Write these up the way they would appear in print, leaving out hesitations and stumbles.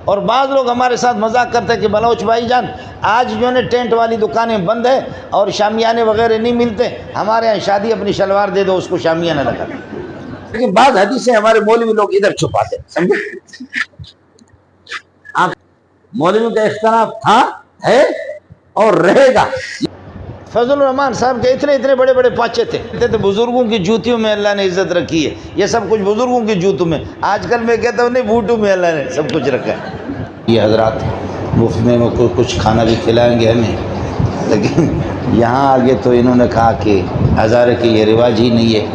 اور بعض لوگ ہمارے ساتھ مذاق کرتے ہیں کہ بلوچ بھائی جان آج جو ہے ٹینٹ والی دکانیں بند ہے اور شامیانے وغیرہ نہیں ملتے، ہمارے یہاں شادی اپنی شلوار دے دو اس کو شامیانہ لگا دو۔ لیکن بعض حدیثیں ہمارے مولوی لوگ ادھر چھپاتے ہیں، سمجھے؟ آپ مولوی کا اختلاف تھا، ہے اور رہے گا۔ فضل الرحمان صاحب کے اتنے بڑے بڑے پاچے تھے، بزرگوں کی جوتیوں میں اللہ نے عزت رکھی ہے، یہ سب کچھ بزرگوں کی جوتوں میں، آج کل میں کہتا ہوں نہیں بوٹوں میں اللہ نے سب کچھ رکھا ہے۔ یہ حضرات مفت میں کچھ کھانا بھی کھلائیں گے ہمیں، لیکن یہاں آگے تو انہوں نے کہا کہ ہزارے کی یہ رواج ہی نہیں ہے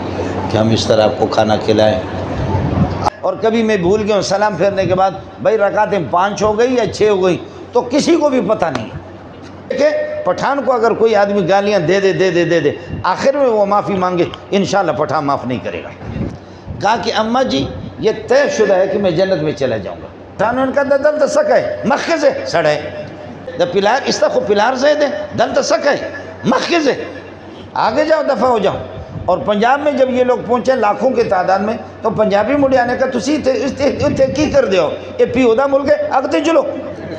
کہ ہم اس طرح آپ کو کھانا کھلائیں۔ اور کبھی میں بھول گیا ہوں سلام پھیرنے کے بعد بھائی رکعتیں 5 ہو گئی یا 6 ہو گئی، تو کسی کو بھی پتہ نہیں کہ پٹھان کو اگر کوئی آدمی گالیاں دے دے آخر میں وہ معافی مانگے، انشاءاللہ پٹھان معاف نہیں کرے گا۔ کہا کہ اماں جی یہ طے شدہ ہے کہ میں جنت میں چلا جاؤں گا۔ پٹھانوں نے کہا دل تو سکے مخے سے سڑے دا پلار اس طرح کو پلار سے دے دل تو سکے مخے سے آگے جاؤ دفع ہو جاؤ۔ اور پنجاب میں جب یہ لوگ پہنچے لاکھوں کی تعداد میں تو پنجابی مڑیا نے کہا تسی اتنے کی کر دیو یہ پیودا ملک ہے آگتے چلو۔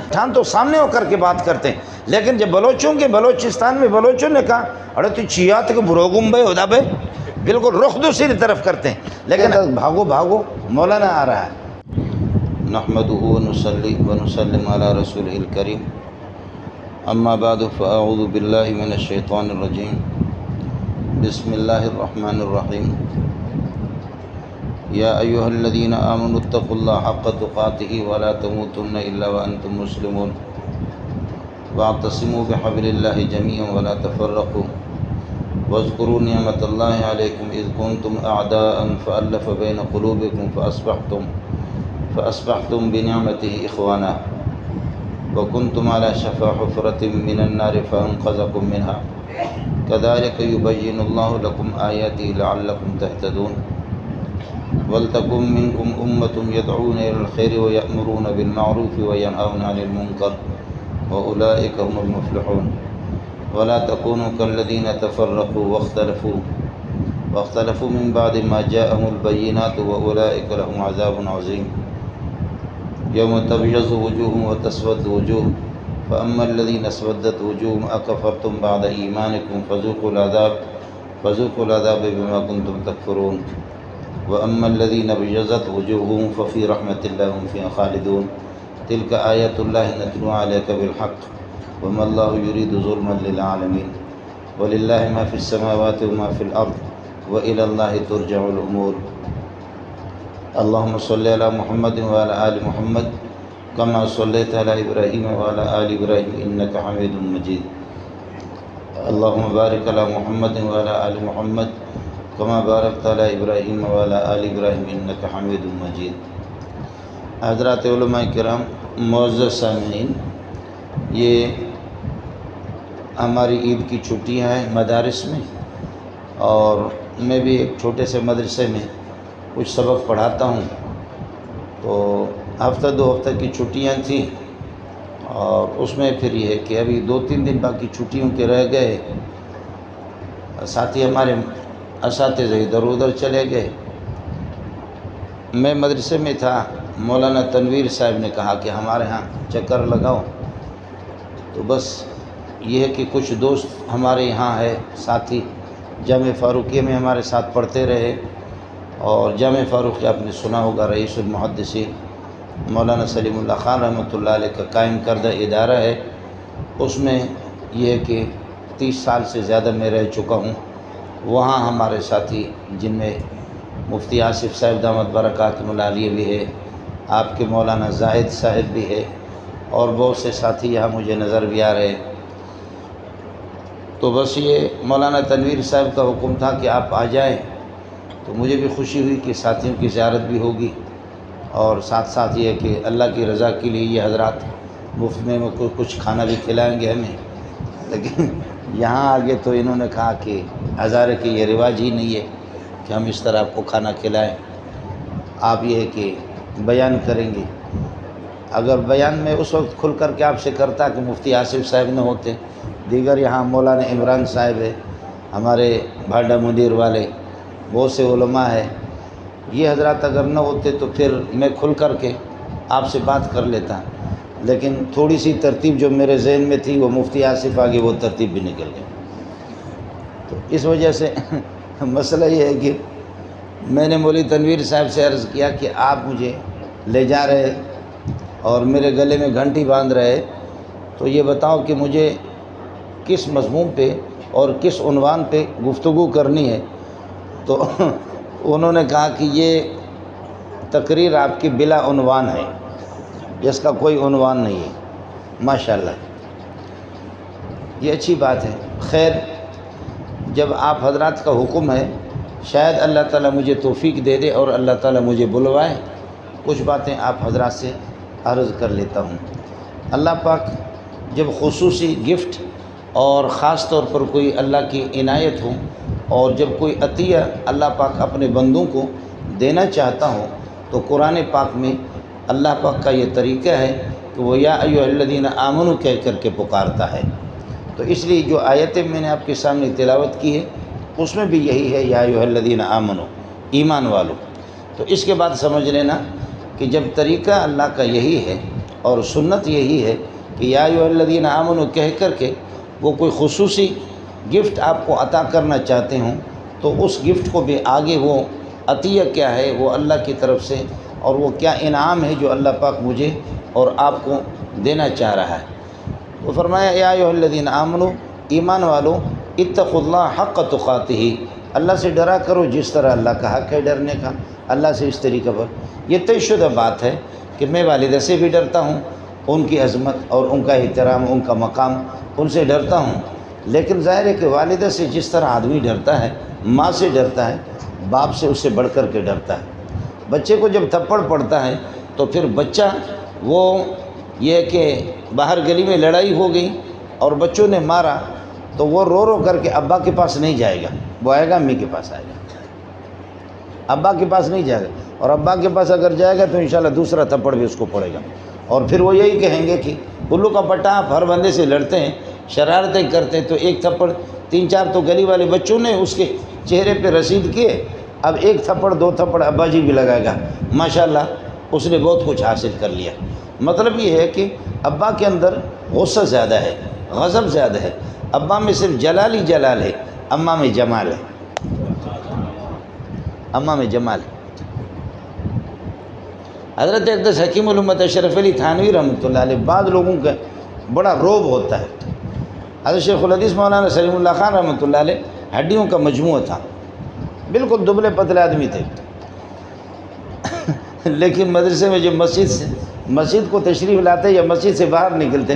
پٹھان تو سامنے ہو کر کے بات کرتے ہیں، لیکن جب بلوچوں کے بلوچستان میں بلوچوں نے کہا ارے تو چیات کے بروگم بھائی ہودا بھائی بالکل رخ دوسری طرف کرتے ہیں، لیکن بھاگو مولانا آ رہا ہے۔ نحمدہ ونصلی ونسلم علی رسولہ الکریم، اما بعد فاعوذ باللہ من الشیطان الرجیم، بسم اللہ الرحمن الرحیم۔ یا ایہا الذین آمنوا اتقوا اللہ حق تقاتہ ولا تموتن الا وانتم مسلمون، واعتصموا بحبل اللہ جميعا ولا تفرقوا، واذکروا نعمت اللہ علیکم اذ کنتم اعداء فألف بین قلوبکم فاصبحتم بنعمتہ اخوانا، وکنتم علی شفا حفرۃ من النار فانقذکم منها، کذلک یبین اللہ لکم آیاتہ لعلکم تہتدون، ولتکن منکم امۃ یدعون الی الخیر ویأمرون بالمعروف وینہون عن المنکر وأولئک هم المفلحون، ولا تكونوا كالذین تفرقوا واختلفوا من بعد ما جاءهم البینات وأولئک لهم عذاب عظیم، یوم تبیض وجوہ وتسود وجوہ، فأما الذین اسودت وجوہهم أکفرتم بعد ایمانکم فذوقوا العذاب بما کنتم تکفرون، وأما الذین ابیضت وجوہهم ففی رحمة اللہ هم فیہا خالدون، تلک آیات اللہ نتلوها علیک بالحق وما اللہ یرید ظلما للعالمین، وللہ ما فی السماوات وما فی الارض وإلی اللہ ترجع الامور۔ اللہم صلی علی محمد وعلی آل محمد کما صلیت علی ابراہیم وعلی آل ابراہیم انک حمید مجید، اللہم بارک علی محمد وعلی آل محمد کما بارکت علی ابراہیم وعلی آل ابراہیم انک حمید مجید۔ حضرات علماء کرام، معزز سامعین، یہ ہماری عید کی چھٹیاں ہیں مدارس میں، اور میں بھی ایک چھوٹے سے مدرسے میں کچھ سبق پڑھاتا ہوں، تو ہفتہ 2 ہفتہ کی چھٹیاں تھیں، اور اس میں پھر یہ ہے کہ ابھی 2-3 دن باقی چھٹیوں کے رہ گئے، ساتھی ہمارے اساتذہ ادھر ادھر چلے گئے۔ میں مدرسے میں تھا، مولانا تنویر صاحب نے کہا کہ ہمارے ہاں چکر لگاؤ، تو بس یہ ہے کہ کچھ دوست ہمارے یہاں ہے ساتھی، جامعہ فاروقیہ میں ہمارے ساتھ پڑھتے رہے، اور جامعہ فاروقیہ آپ نے سنا ہوگا رئیس المحدثین مولانا سلیم اللہ خان رحمۃ اللہ علیہ کا قائم کردہ ادارہ ہے، اس میں یہ ہے کہ 30 سال سے زیادہ میں رہ چکا ہوں۔ وہاں ہمارے ساتھی جن میں مفتی آصف صاحب دامت برکاتہ العالیہ بھی ہے، آپ کے مولانا زاہد صاحب بھی ہے، اور بہت سے ساتھی یہاں مجھے نظر بھی آ رہے ہیں۔ تو بس یہ مولانا تنویر صاحب کا حکم تھا کہ آپ آ جائیں، تو مجھے بھی خوشی ہوئی کہ ساتھیوں کی زیارت بھی ہوگی، اور ساتھ ساتھ یہ کہ اللہ کی رضا کے لیے یہ حضرات مفت میں کچھ کھانا بھی کھلائیں گے ہمیں، لیکن یہاں آگے تو انہوں نے کہا کہ ہزارے کی یہ رواج ہی نہیں ہے کہ ہم اس طرح آپ کو کھانا کھلائیں، آپ یہ ہے کہ بیان کریں گے۔ اگر بیان میں اس وقت کھل کر کے آپ سے کرتا کہ مفتی آصف صاحب نہ ہوتے، دیگر یہاں مولانا عمران صاحب ہے، ہمارے بھاڈا مدیر والے، بہت سے علماء ہیں، یہ حضرات اگر نہ ہوتے تو پھر میں کھل کر کے آپ سے بات کر لیتا، لیکن تھوڑی سی ترتیب جو میرے ذہن میں تھی وہ مفتی آصف آگے وہ ترتیب بھی نکل گئی۔ تو اس وجہ سے مسئلہ یہ ہے کہ میں نے مولوی تنویر صاحب سے عرض کیا کہ آپ مجھے لے جا رہے اور میرے گلے میں گھنٹی باندھ رہے، تو یہ بتاؤ کہ مجھے کس مضمون پہ اور کس عنوان پہ گفتگو کرنی ہے۔ تو انہوں نے کہا کہ یہ تقریر آپ کی بلا عنوان ہے، جس کا کوئی عنوان نہیں ہے۔ ماشاءاللہ، یہ اچھی بات ہے۔ خیر، جب آپ حضرات کا حکم ہے، شاید اللہ تعالیٰ مجھے توفیق دے دے اور اللہ تعالیٰ مجھے بلوائے، کچھ باتیں آپ حضرات سے عرض کر لیتا ہوں۔ اللہ پاک جب خصوصی گفٹ اور خاص طور پر کوئی اللہ کی عنایت ہو اور جب کوئی عطیہ اللہ پاک اپنے بندوں کو دینا چاہتا ہو، تو قرآن پاک میں اللہ پاک کا یہ طریقہ ہے کہ وہ یا ایھا الذین آمنوا کہہ کر کے پکارتا ہے۔ تو اس لیے جو آیتیں میں نے آپ کے سامنے تلاوت کی ہے، اس میں بھی یہی ہے، یا ایھا الذین آمنوا، ایمان والو۔ تو اس کے بعد سمجھ لینا کہ جب طریقہ اللہ کا یہی ہے اور سنت یہی ہے کہ یا ایھا الذین آمنوا کہہ کر کے وہ کوئی خصوصی گفٹ آپ کو عطا کرنا چاہتے ہوں، تو اس گفٹ کو بھی آگے وہ عطیہ کیا ہے، وہ اللہ کی طرف سے، اور وہ کیا انعام ہے جو اللہ پاک مجھے اور آپ کو دینا چاہ رہا ہے۔ تو فرمایا یا ایھا الذین آمنوا، ایمان والو، اتقوا اللہ حق تقاتہ، اللہ سے ڈرا کرو جس طرح اللہ کا حق ہے ڈرنے کا، اللہ سے اس طریقے پر۔ یہ طے شدہ بات ہے کہ میں والدہ سے بھی ڈرتا ہوں، ان کی عظمت اور ان کا احترام، ان کا مقام، ان سے ڈرتا ہوں، لیکن ظاہر ہے کہ والدہ سے جس طرح آدمی ڈرتا ہے، ماں سے ڈرتا ہے، باپ سے اس سے بڑھ کر کے ڈرتا ہے۔ بچے کو جب تھپڑ پڑتا ہے تو پھر بچہ وہ یہ کہ باہر گلی میں لڑائی ہو گئی اور بچوں نے مارا تو وہ رو رو کر کے ابا کے پاس نہیں جائے گا، وہ آئے گا امی کے پاس آئے گا، ابا کے پاس نہیں جائے گا، اور ابا کے پاس اگر جائے گا تو انشاءاللہ دوسرا تھپڑ بھی اس کو پڑے گا، اور پھر وہ یہی کہیں گے کہ الو کا پٹا، آپ ہر بندے سے لڑتے ہیں، شرارتیں کرتے ہیں، تو ایک تھپڑ 3-4 تو گلی والے بچوں نے اس کے چہرے پہ رسید کیے، اب 1 تھپڑ 2 تھپڑ ابا جی بھی لگائے گا، ماشاءاللہ اس نے بہت کچھ حاصل کر لیا۔ مطلب یہ ہے کہ ابا کے اندر غصہ زیادہ ہے، غضب زیادہ ہے، ابا میں صرف جلال ہی جلال ہے، اماں میں جمال ہے، اماں میں جمال ہے۔ حضرت اقدس حکیم الامت اشرف علی تھانوی رحمۃ اللہ علیہ، بعض لوگوں کا بڑا روب ہوتا ہے۔ حضرت شیخ الحدیث مولانا سلیم اللہ خان رحمۃ اللہ علیہ ہڈیوں کا مجموعہ تھا، بالکل دبلے پتلے آدمی تھے، لیکن مدرسے میں جب مسجد کو تشریف لاتے یا مسجد سے باہر نکلتے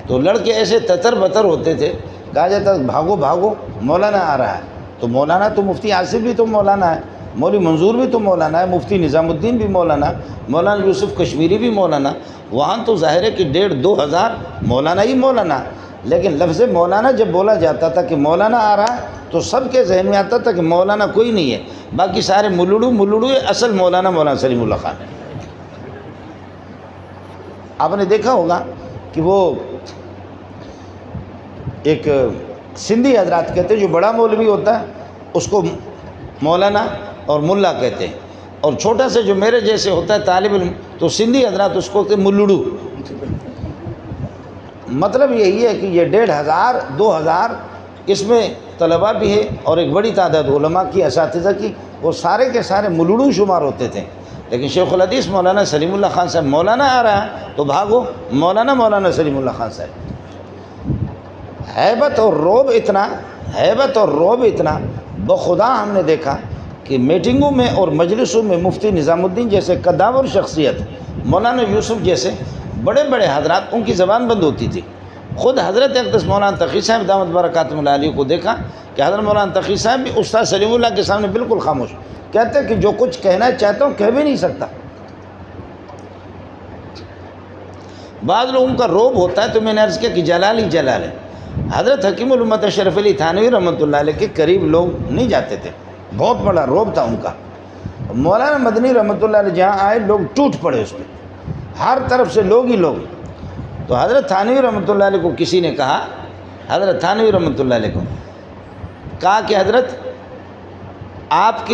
تو لڑکے ایسے تتر بتر ہوتے تھے، کہا جاتا بھاگو بھاگو مولانا آ رہا ہے۔ تو مولانا تو مفتی آصف بھی تو مولانا ہے، مولوی منظور بھی تو مولانا ہے، مفتی نظام الدین بھی مولانا، مولانا یوسف کشمیری بھی مولانا، وہاں تو ظاہر ہے کہ 1,500-2 ہزار مولانا ہی مولانا، لیکن لفظ مولانا جب بولا جاتا تھا کہ مولانا آ رہا ہے تو سب کے ذہن میں آتا تھا کہ مولانا کوئی نہیں ہے، باقی سارے ملوڑو ہے، اصل مولانا مولانا سلیم اللہ خان ہے۔ آپ نے دیکھا ہوگا کہ وہ ایک سندھی حضرات کہتے ہیں جو بڑا مولوی ہوتا ہے اس کو مولانا اور ملا کہتے ہیں، اور چھوٹا سے جو میرے جیسے ہوتا ہے طالب علم تو سندھی حضرات اس کو کہتے ہیں ملوڑو۔ مطلب یہی ہے کہ یہ 1,500-2 ہزار اس میں طلباء بھی ہے اور ایک بڑی تعداد علماء کی، اساتذہ کی، وہ سارے کے سارے ملوڑو شمار ہوتے تھے، لیکن شیخ الحدیث مولانا سلیم اللہ خان صاحب مولانا آ رہا ہے تو بھاگو مولانا سلیم اللہ خان صاحب۔ ہیبت اور روب اتنا بخدا ہم نے دیکھا کہ میٹنگوں میں اور مجلسوں میں مفتی نظام الدین جیسے قداور شخصیت، مولانا یوسف جیسے بڑے بڑے حضرات، ان کی زبان بند ہوتی تھی۔ خود حضرت اقدس مولانا تقی صاحب دامت برکاتہم العالیہ کو دیکھا کہ حضرت مولانا تقی صاحب بھی استاد سلیم اللہ کے سامنے بالکل خاموش، کہتے ہیں کہ جو کچھ کہنا چاہتا ہوں کہہ بھی نہیں سکتا۔ بعض لوگوں کا روب ہوتا ہے، تو میں نے عرض کیا کہ جلال ہی جلال ہے۔ حضرت حکیم الامت اشرف علی تھانوی رحمۃ اللہ علیہ کے قریب لوگ نہیں جاتے تھے، بہت بڑا روب تھا ان کا۔ مولانا مدنی رحمۃ اللہ علیہ جہاں آئے لوگ ٹوٹ پڑے اس پہ، ہر طرف سے لوگ ہی لوگ۔ تو حضرت تھانوی رحمۃ اللہ علیہ کو کسی نے کہا، حضرت تھانوی رحمۃ اللہ علیہ کو کہا کہ حضرت آپ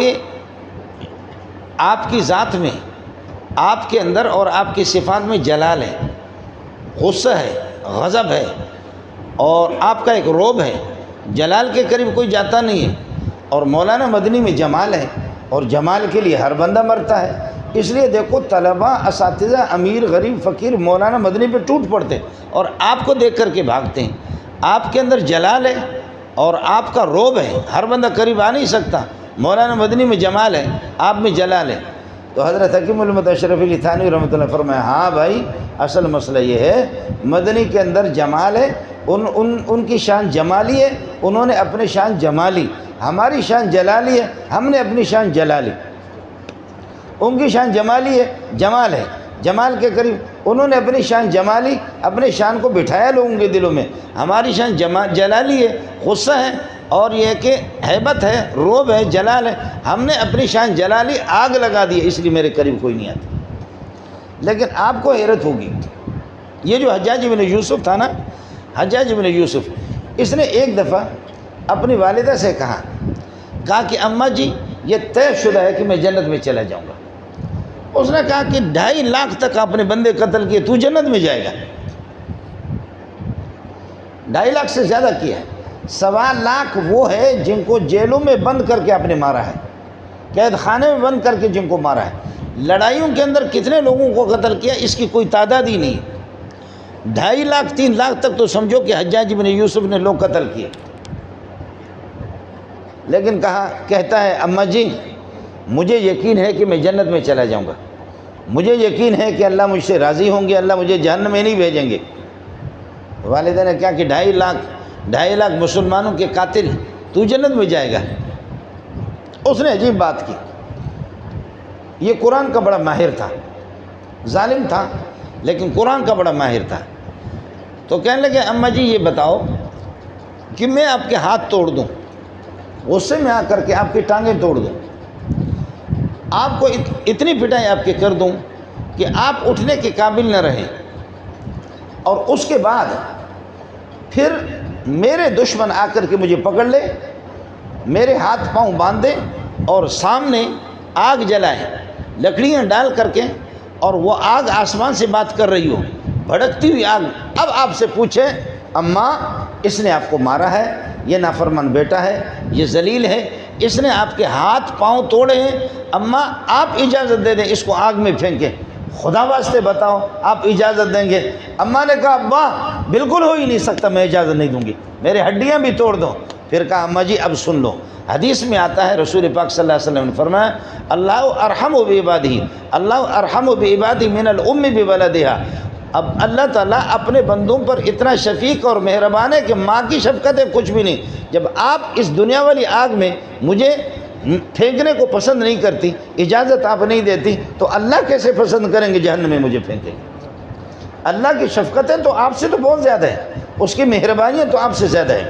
کی ذات میں آپ کے اندر اور آپ کی صفات میں جلال ہے، غصہ ہے، غضب ہے، اور آپ کا ایک رعب ہے۔ جلال کے قریب کوئی جاتا نہیں ہے، اور مولانا مدنی میں جمال ہے، اور جمال کے لیے ہر بندہ مرتا ہے۔ اس لیے دیکھو طلباء، اساتذہ، امیر، غریب، فقیر مولانا مدنی پہ ٹوٹ پڑتے اور آپ کو دیکھ کر کے بھاگتے ہیں۔ آپ کے اندر جلال ہے اور آپ کا رعب ہے، ہر بندہ قریب آ نہیں سکتا۔ مولانا مدنی میں جمال ہے، آپ میں جلال ہے۔ تو حضرت حکیم علامہ اشرف علی تھانوی رحمۃ اللہ فرمایا، ہاں بھائی اصل مسئلہ یہ ہے مدنی کے اندر جمال ہے، ان کی شان جمالی ہے، انہوں نے اپنی شان جمالی، ہماری شان جلالی ہے، ہم نے اپنی شان جلالی۔ ان کی شان جمالی ہے، جمال ہے، جمال کے قریب انہوں نے اپنی شان جمالی، اپنے شان کو بٹھایا لوگوں کے دلوں میں۔ ہماری شان جلالی ہے، غصہ ہے، اور یہ کہ ہیبت ہے، رعب ہے، جلال ہے۔ ہم نے اپنی شان جلالی آگ لگا دی ہے، اس لیے میرے قریب کوئی نہیں آتا۔ لیکن آپ کو حیرت ہوگی، یہ جو حجاج بن یوسف تھا نا، حجاج بن یوسف، اس نے ایک دفعہ اپنی والدہ سے کہا کہ اماں جی یہ طے شدہ ہے کہ میں جنت میں چلا جاؤں گا۔ اس نے کہا کہ 2.5 لاکھ تک اپنے بندے قتل کیے، تو جنت میں جائے گا؟ 2.5 لاکھ سے زیادہ کیا ہے۔ 1.25 لاکھ وہ ہے جن کو جیلوں میں بند کر کے آپ نے مارا ہے، قید خانے میں بند کر کے جن کو مارا ہے۔ لڑائیوں کے اندر کتنے لوگوں کو قتل کیا اس کی کوئی تعداد ہی نہیں۔ 2.5 لاکھ 3 لاکھ تک تو سمجھو کہ حجاج بن یوسف نے لوگ قتل کیے۔ لیکن کہتا ہے اماں جی مجھے یقین ہے کہ میں جنت میں چلا جاؤں گا، مجھے یقین ہے کہ اللہ مجھ سے راضی ہوں گے، اللہ مجھے جہنم میں نہیں بھیجیں گے۔ والدہ نے کہا کہ 2.5 لاکھ مسلمانوں کے قاتل تو جنت میں جائے گا؟ اس نے عجیب بات کی۔ یہ قرآن کا بڑا ماہر تھا، ظالم تھا لیکن قرآن کا بڑا ماہر تھا۔ تو کہنے لگے اماں جی یہ بتاؤ کہ میں آپ کے ہاتھ توڑ دوں، غصے میں آ کر کے آپ کی ٹانگیں توڑ دوں، آپ کو اتنی پٹائی آپ کے کر دوں کہ آپ اٹھنے کے قابل نہ رہیں، اور اس کے بعد پھر میرے دشمن آ کر کے مجھے پکڑ لے، میرے ہاتھ پاؤں باندھ دے اور سامنے آگ جلائے، لکڑیاں ڈال کر کے، اور وہ آگ آسمان سے بات کر رہی ہو، بھڑکتی ہوئی آگ۔ اب آپ سے پوچھے اماں اس نے آپ کو مارا ہے، یہ نافرمان بیٹا ہے، یہ ذلیل ہے، اس نے آپ کے ہاتھ پاؤں توڑے ہیں، اماں آپ اجازت دے دیں اس کو آگ میں پھینکیں، خدا واسطے بتاؤ آپ اجازت دیں گے؟ اماں نے کہا ابا بالکل ہو ہی نہیں سکتا، میں اجازت نہیں دوں گی، میرے ہڈیاں بھی توڑ دو۔ پھر کہا اماں جی اب سن لو، حدیث میں آتا ہے رسول پاک صلی اللہ علیہ وسلم نے فرمایا اللہ ارحم بعبادہ، اللہ ارحم بعبادہ من الام بولدہا۔ اب اللہ تعالیٰ اپنے بندوں پر اتنا شفیق اور مہربان ہے کہ ماں کی شفقت ہے کچھ بھی نہیں۔ جب آپ اس دنیا والی آگ میں مجھے پھینکنے کو پسند نہیں کرتی، اجازت آپ نہیں دیتی، تو اللہ کیسے پسند کریں گے جہنم میں مجھے پھینکیں گے؟ اللہ کی شفقتیں تو آپ سے تو بہت زیادہ ہے، اس کی مہربانیاں تو آپ سے زیادہ ہے۔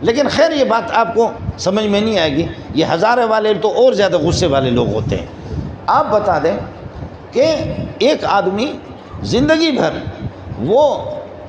لیکن خیر یہ بات آپ کو سمجھ میں نہیں آئے گی، یہ ہزارے والے تو اور زیادہ غصے والے لوگ ہوتے ہیں۔ آپ بتا دیں کہ ایک آدمی زندگی بھر وہ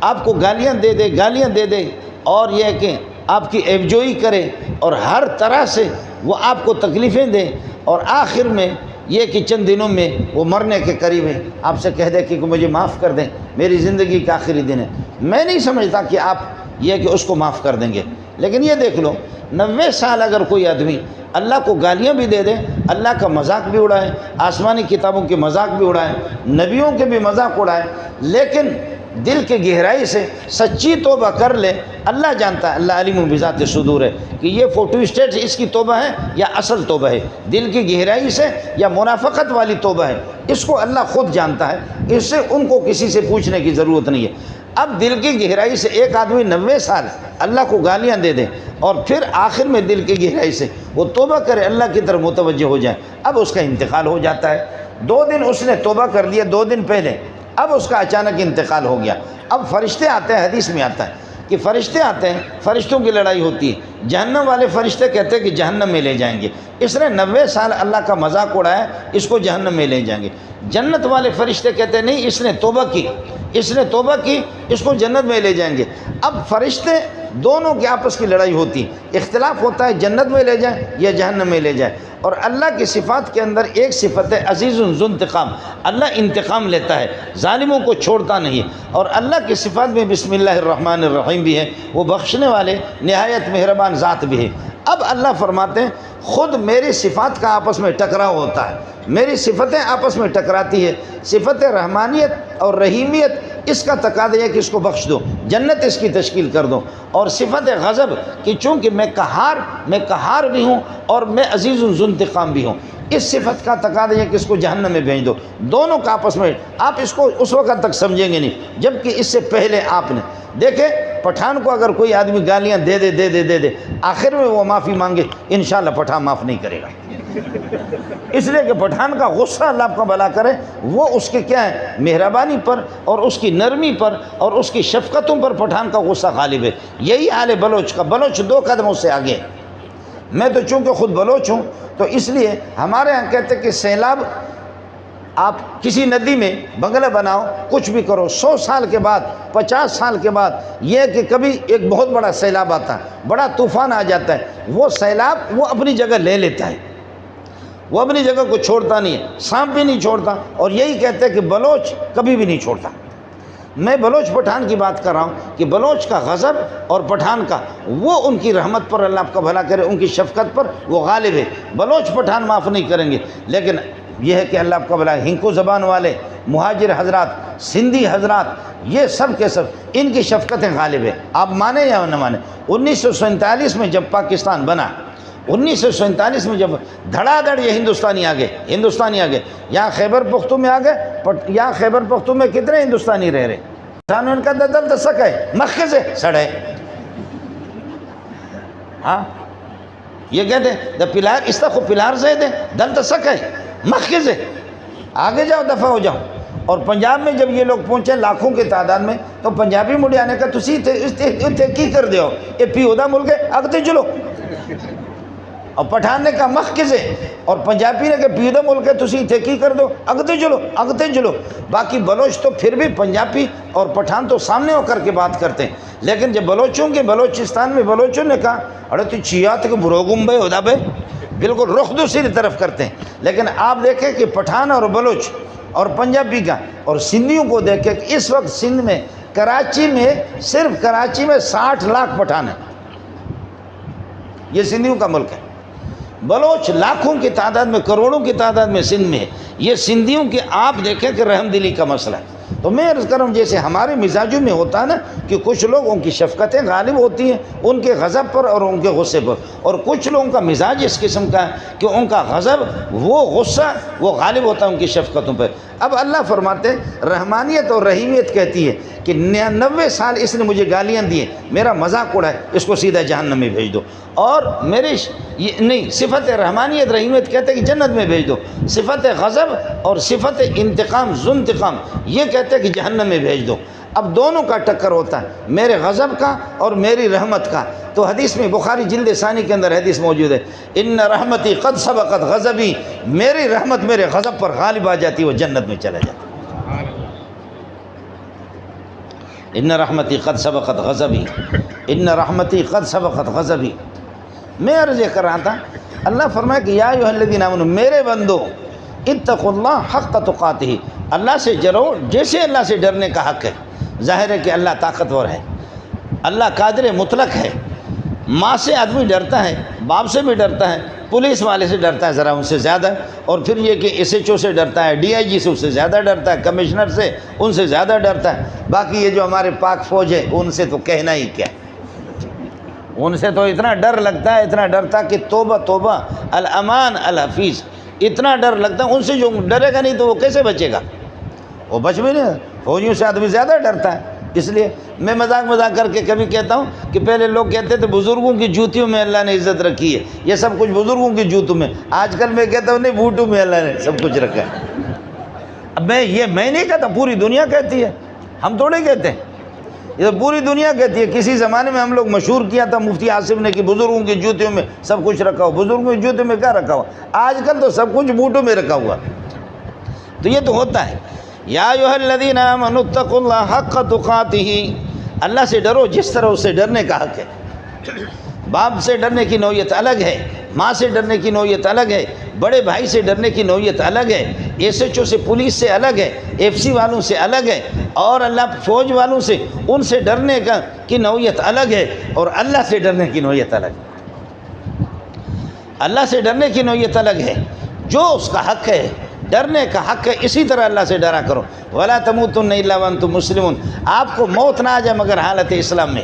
آپ کو گالیاں دے دے اور یہ کہ آپ کی عیبجوئی کرے اور ہر طرح سے وہ آپ کو تکلیفیں دے، اور آخر میں یہ کہ چند دنوں میں وہ مرنے کے قریب ہے، آپ سے کہہ دے کہ مجھے معاف کر دیں، میری زندگی کا آخری دن ہے، میں نہیں سمجھتا کہ آپ یہ کہ اس کو معاف کر دیں گے۔ لیکن یہ دیکھ لو 90 سال اگر کوئی آدمی اللہ کو گالیاں بھی دے دے، اللہ کا مذاق بھی اڑائے، آسمانی کتابوں کے مذاق بھی اڑائے، نبیوں کے بھی مذاق اڑائے، لیکن دل کے گہرائی سے سچی توبہ کر لے، اللہ جانتا ہے، اللہ علیم بذات صدور ہے کہ یہ فوٹو اسٹیٹ اس کی توبہ ہے یا اصل توبہ ہے، دل کی گہرائی سے یا منافقت والی توبہ ہے، اس کو اللہ خود جانتا ہے، اس سے ان کو کسی سے پوچھنے کی ضرورت نہیں ہے۔ اب دل کی گہرائی سے ایک آدمی 90 سال اللہ کو گالیاں دے دے اور پھر آخر میں دل کی گہرائی سے وہ توبہ کرے، اللہ کی طرف متوجہ ہو جائے، اب اس کا انتقال ہو جاتا ہے۔ 2 دن اس نے توبہ کر لیا، 2 دن پہلے، اب اس کا اچانک انتقال ہو گیا۔ اب فرشتے آتے ہیں، حدیث میں آتا ہے کہ فرشتے آتے ہیں، فرشتوں کی لڑائی ہوتی ہے، جہنم والے فرشتے کہتے ہیں کہ جہنم میں لے جائیں گے، اس نے 90 سال اللہ کا مذاق اڑایا، اس کو جہنم میں لے جائیں گے۔ جنت والے فرشتے کہتے ہیں نہیں، اس نے توبہ کی، اس کو جنت میں لے جائیں گے۔ اب فرشتے دونوں کی آپس کی لڑائی ہوتی ہے، اختلاف ہوتا ہے جنت میں لے جائیں یا جہنم میں لے جائیں۔ اور اللہ کی صفات کے اندر ایک صفت ہے عزیز ذو انتقام، اللہ انتقام لیتا ہے، ظالموں کو چھوڑتا نہیں۔ اور اللہ کی صفات میں بسم اللہ الرحمن الرحیم بھی ہے، وہ بخشنے والے نہایت مہربان ذات بھی ہے۔ اب اللہ فرماتے ہیں خود میری صفات کا آپس میں ٹکراؤ ہوتا ہے، میری صفتیں آپس میں ٹکراتی ہے۔ صفت رحمانیت اور رحیمیت اس کا تقاضا ہے کہ اس کو بخش دو، جنت اس کی تشکیل کر دو۔ اور صفت غضب کہ چونکہ میں قہار بھی ہوں اور میں عزیز ذو انتقام بھی ہوں، اس صفت کا تقاضا ہے کہ اس کو جہنم میں بھیج دو۔ دونوں کا آپس میں آپ اس کو اس وقت تک سمجھیں گے نہیں جبکہ اس سے پہلے آپ نے دیکھیں پٹھان کو اگر کوئی آدمی گالیاں دے دے آخر میں وہ معافی مانگے، انشاءاللہ پٹھان معاف نہیں کرے گا، اس لیے کہ پٹھان کا غصہ اللہ آپ کا بھلا کرے، وہ اس کے کیا ہے مہربانی پر اور اس کی نرمی پر اور اس کی شفقتوں پر پٹھان کا غصہ غالب ہے۔ یہی حال ہے بلوچ کا، بلوچ 2 قدموں سے آگے۔ میں تو چونکہ خود بلوچ ہوں تو اس لیے ہمارے یہاں کہتے ہیں کہ سیلاب، آپ کسی ندی میں بنگلہ بناؤ کچھ بھی کرو، 100 سال کے بعد 50 سال کے بعد یہ کہ کبھی ایک بہت بڑا سیلاب آتا ہے، بڑا طوفان آ جاتا ہے، وہ سیلاب وہ اپنی جگہ لے لیتا ہے، وہ اپنی جگہ کو چھوڑتا نہیں ہے، سانپ بھی نہیں چھوڑتا۔ اور یہی کہتے ہیں کہ بلوچ کبھی بھی نہیں چھوڑتا۔ میں بلوچ پٹھان کی بات کر رہا ہوں کہ بلوچ کا غضب اور پٹھان کا وہ ان کی رحمت پر اللہ آپ کا بھلا کرے، ان کی شفقت پر وہ غالب ہے۔ بلوچ پٹھان معاف نہیں کریں گے، لیکن یہ ہے کہ اللہ آپ کا بھلا، ہنکو زبان والے مہاجر حضرات، سندھی حضرات، یہ سب کے سب ان کی شفقتیں غالب ہے، آپ مانیں یا نہ مانیں۔ 1947 میں جب پاکستان بنا، 1947 میں جب دھڑا دھڑ یہ ہندوستانی آ گئے، یہاں خیبر پختون میں آ گئے، یہاں خیبر پختون میں کتنے ہندوستانی رہ رہے، ان کا دل تو سک ہے مکے سے سڑے، ہاں یہ کہتے ہیں دا پلار اس کو پلار سے دے دل تو سک ہے مکے سے، آگے جاؤ دفع ہو جاؤ۔ اور پنجاب میں جب یہ لوگ پہنچے لاکھوں کی تعداد میں تو پنجابی مڑیا نے کہا تسی اتنے کی کر دیو، یہ پیودا ملک ہے اگتے چلو، اور پٹھان نے کہا مکے سے، اور پنجابی نے کہا پیودا ملک ہے تسی اتنے کی کر دو اگتے چلو۔ باقی بلوچ تو پھر بھی پنجابی اور پٹھان تو سامنے ہو کر کے بات کرتے ہیں، لیکن جب بلوچوں کے بلوچستان میں بلوچوں نے کہا ارے تو چیات کے بروگم بھائی ہودا بھائی، بالکل رخ دوسری طرف کرتے ہیں۔ لیکن آپ دیکھیں کہ پٹھان اور بلوچ اور پنجابی کا اور سندھیوں کو دیکھیں کہ اس وقت سندھ میں کراچی میں صرف کراچی میں 60 لاکھ پٹھان ہیں، یہ سندھیوں کا ملک ہے۔ بلوچ لاکھوں کی تعداد میں، کروڑوں کی تعداد میں سندھ میں ہے، یہ سندھیوں کی آپ دیکھیں کہ رحم دلی کا مسئلہ ہے۔ تو میں عرض کروں جیسے ہمارے مزاجوں میں ہوتا ہے نا کہ کچھ لوگوں کی شفقتیں غالب ہوتی ہیں ان کے غضب پر اور ان کے غصے پر، اور کچھ لوگوں کا مزاج اس قسم کا ہے کہ ان کا غضب وہ غصہ وہ غالب ہوتا ہے ان کی شفقتوں پر۔ اب اللہ فرماتے ہیں رحمانیت اور رحیمیت کہتی ہے کہ 99 سال اس نے مجھے گالیاں دی ہیں، میرا مذاق اڑا ہے، اس کو سیدھا جہنم میں بھیج دو۔ اور میرے نہیں، صفت رحمانیت رحیمیت کہتے ہیں کہ جنت میں بھیج دو، صفت غضب اور صفت انتقام ذو انتقام یہ کہتے ہیں کہ جہنم میں بھیج دو۔ اب دونوں کا ٹکر ہوتا ہے، میرے غضب کا اور میری رحمت کا۔ تو حدیث میں بخاری جلد ثانی کے اندر حدیث موجود ہے، ان رحمتی قد سبقت غضبی، میری رحمت میرے غضب پر غالب آ جاتی، وہ جنت میں چلا جاتا۔ ان رحمتی قد سبقت غضبی، ان رحمتی قد سبقت غضبی۔ میں عرض یہ کر رہا تھا، اللہ فرمایا کہ یا ایھا الذین آمنوا، میرے بندو اتقوا اللہ حق تقاتہ، اللہ سے ڈرو جیسے اللہ سے ڈرنے کا حق ہے۔ ظاہر ہے کہ اللہ طاقتور ہے، اللہ قادر مطلق ہے۔ ماں سے آدمی ڈرتا ہے، باپ سے بھی ڈرتا ہے، پولیس والے سے ڈرتا ہے ذرا ان سے زیادہ، اور پھر یہ کہ ایس ایچ او سے ڈرتا ہے، ڈی آئی جی سے اس سے زیادہ ڈرتا ہے، کمشنر سے ان سے زیادہ ڈرتا ہے۔ باقی یہ جو ہمارے پاک فوج ہے ان سے تو کہنا ہی کیا، ان سے تو اتنا ڈر لگتا ہے، اتنا ڈرتا کہ توبہ توبہ الامان الحفیظ، اتنا ڈر لگتا ہے ان سے۔ جو ڈرے گا نہیں تو وہ کیسے بچے گا، وہ بچ بھی نہیں۔ فوجیوں سے آدمی زیادہ ڈرتا ہے۔ اس لیے میں مذاق کر کے کبھی کہتا ہوں کہ پہلے لوگ کہتے تھے بزرگوں کی جوتیوں میں اللہ نے عزت رکھی ہے، یہ سب کچھ بزرگوں کی جوتوں میں۔ آج کل میں کہتا ہوں نہیں، بوٹوں میں اللہ نے سب کچھ رکھا ہے۔ اب میں نہیں کہتا، پوری دنیا کہتی ہے، ہم تھوڑے کہتے ہیں، یہ تو پوری دنیا کہتی ہے۔ کسی زمانے میں ہم لوگ مشہور کیا تھا مفتی آصف نے کہ بزرگوں کی جوتیوں میں سب کچھ رکھا ہو۔ بزرگوں کی جوتیوں میں کیا رکھا ہوا؟ آج کل تو سب کچھ بوٹوں میں رکھا ہوا۔ تو یہ تو ہوتا ہے۔ یا ایھا الذین آمنوا اتقوا اللہ حق تقاتہ، اللہ سے ڈرو جس طرح اس سے ڈرنے کا حق ہے۔ باپ سے ڈرنے کی نوعیت الگ ہے، ماں سے ڈرنے کی نوعیت الگ ہے، بڑے بھائی سے ڈرنے کی نوعیت الگ ہے، ایس ایچ او سے، پولیس سے الگ ہے، ایف سی والوں سے الگ ہے، اور اللہ فوج والوں سے، ان سے ڈرنے کی نوعیت الگ ہے، اور اللہ سے ڈرنے کی نوعیت الگ ہے۔ اللہ سے ڈرنے کی نوعیت الگ ہے، جو اس کا حق ہے، ڈرنے کا حق ہے، اسی طرح اللہ سے ڈرا کرو۔ وَلَا تَمُوتُنَّ إِلَّا وَأَنْتُمْ مُسْلِمُونَ، آپ کو موت نہ آ جائے مگر حالت اسلام میں،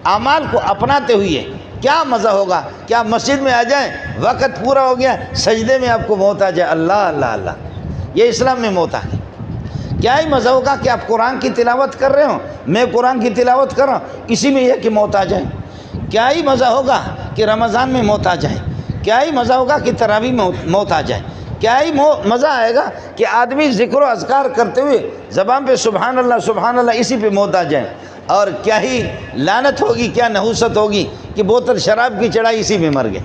اعمال کو اپناتے ہوئے۔ کیا مزہ ہوگا، کیا مسجد میں آ جائیں، وقت پورا ہو گیا، سجدے میں آپ کو موت آ جائے، اللہ اللہ اللہ، یہ اسلام میں موت آ گئی۔ کیا ہی مزہ ہوگا کہ آپ قرآن کی تلاوت کر رہے ہوں، میں قرآن کی تلاوت کر رہا ہوں، اسی میں یہ کہ موت آ جائے۔ کیا ہی مزہ ہوگا کہ رمضان میں موت آ جائے، کیا ہی مزہ ہوگا کہ تراویح میں موت آ جائے، کیا ہی مزہ آئے گا کہ آدمی ذکر و اذکار کرتے ہوئے زبان پہ سبحان اللہ اسی پہ موت آ جائے، اور کیا ہی لعنت ہوگی، کیا نحوست ہوگی کہ بوتل شراب کی چڑھائی اسی میں مر گئے،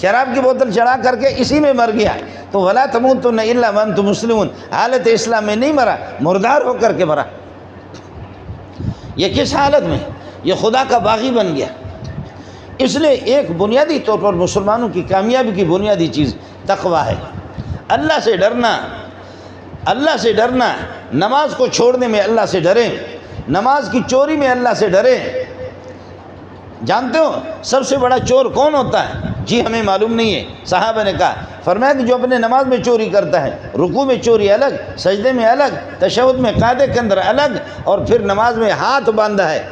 شراب کی بوتل چڑھا کر کے اسی میں مر گیا۔ تو وَلَا تَمُوتُنَّ إِلَّا وَأَنْتُمْ مُسْلِمُونَ، حالت اسلام میں نہیں مرا، مردار ہو کر کے مرا۔ یہ کس حالت میں؟ یہ خدا کا باغی بن گیا۔ اس لیے ایک بنیادی طور پر مسلمانوں کی کامیابی کی بنیادی چیز تقویٰ ہے، اللہ سے ڈرنا، اللہ سے ڈرنا۔ نماز کو چھوڑنے میں اللہ سے ڈریں، نماز کی چوری میں اللہ سے ڈریں۔ جانتے ہو سب سے بڑا چور کون ہوتا ہے؟ جی ہمیں معلوم نہیں ہے، صحابہ نے کہا، فرمایا کہ جو اپنے نماز میں چوری کرتا ہے، رکوع میں چوری الگ، سجدے میں الگ، تشہد میں قاعدے کے اندر الگ، اور پھر نماز میں ہاتھ باندھا ہے۔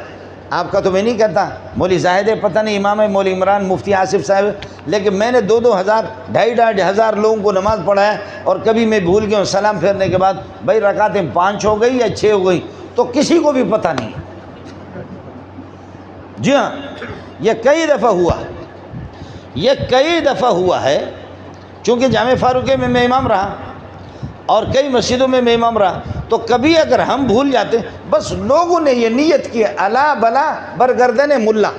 آپ کا تو میں نہیں کہتا، مولی زاہد پتہ نہیں امام ہے، مولی عمران، مفتی آصف صاحب، لیکن میں نے 2,000 2,500 لوگوں کو نماز پڑھایا، اور کبھی میں بھول گیا ہوں سلام پھیرنے کے بعد بھائی رکعتیں 5 ہو گئی یا 6 ہو گئی، تو کسی کو بھی پتہ نہیں۔ جی ہاں، یہ کئی دفعہ ہوا، یہ کئی دفعہ ہوا ہے، چونکہ جامع فاروقیہ میں میں امام رہا اور کئی مسجدوں میں امام رہا، تو کبھی اگر ہم بھول جاتے، بس لوگوں نے یہ نیت کی، الا بلا برگردن ملا،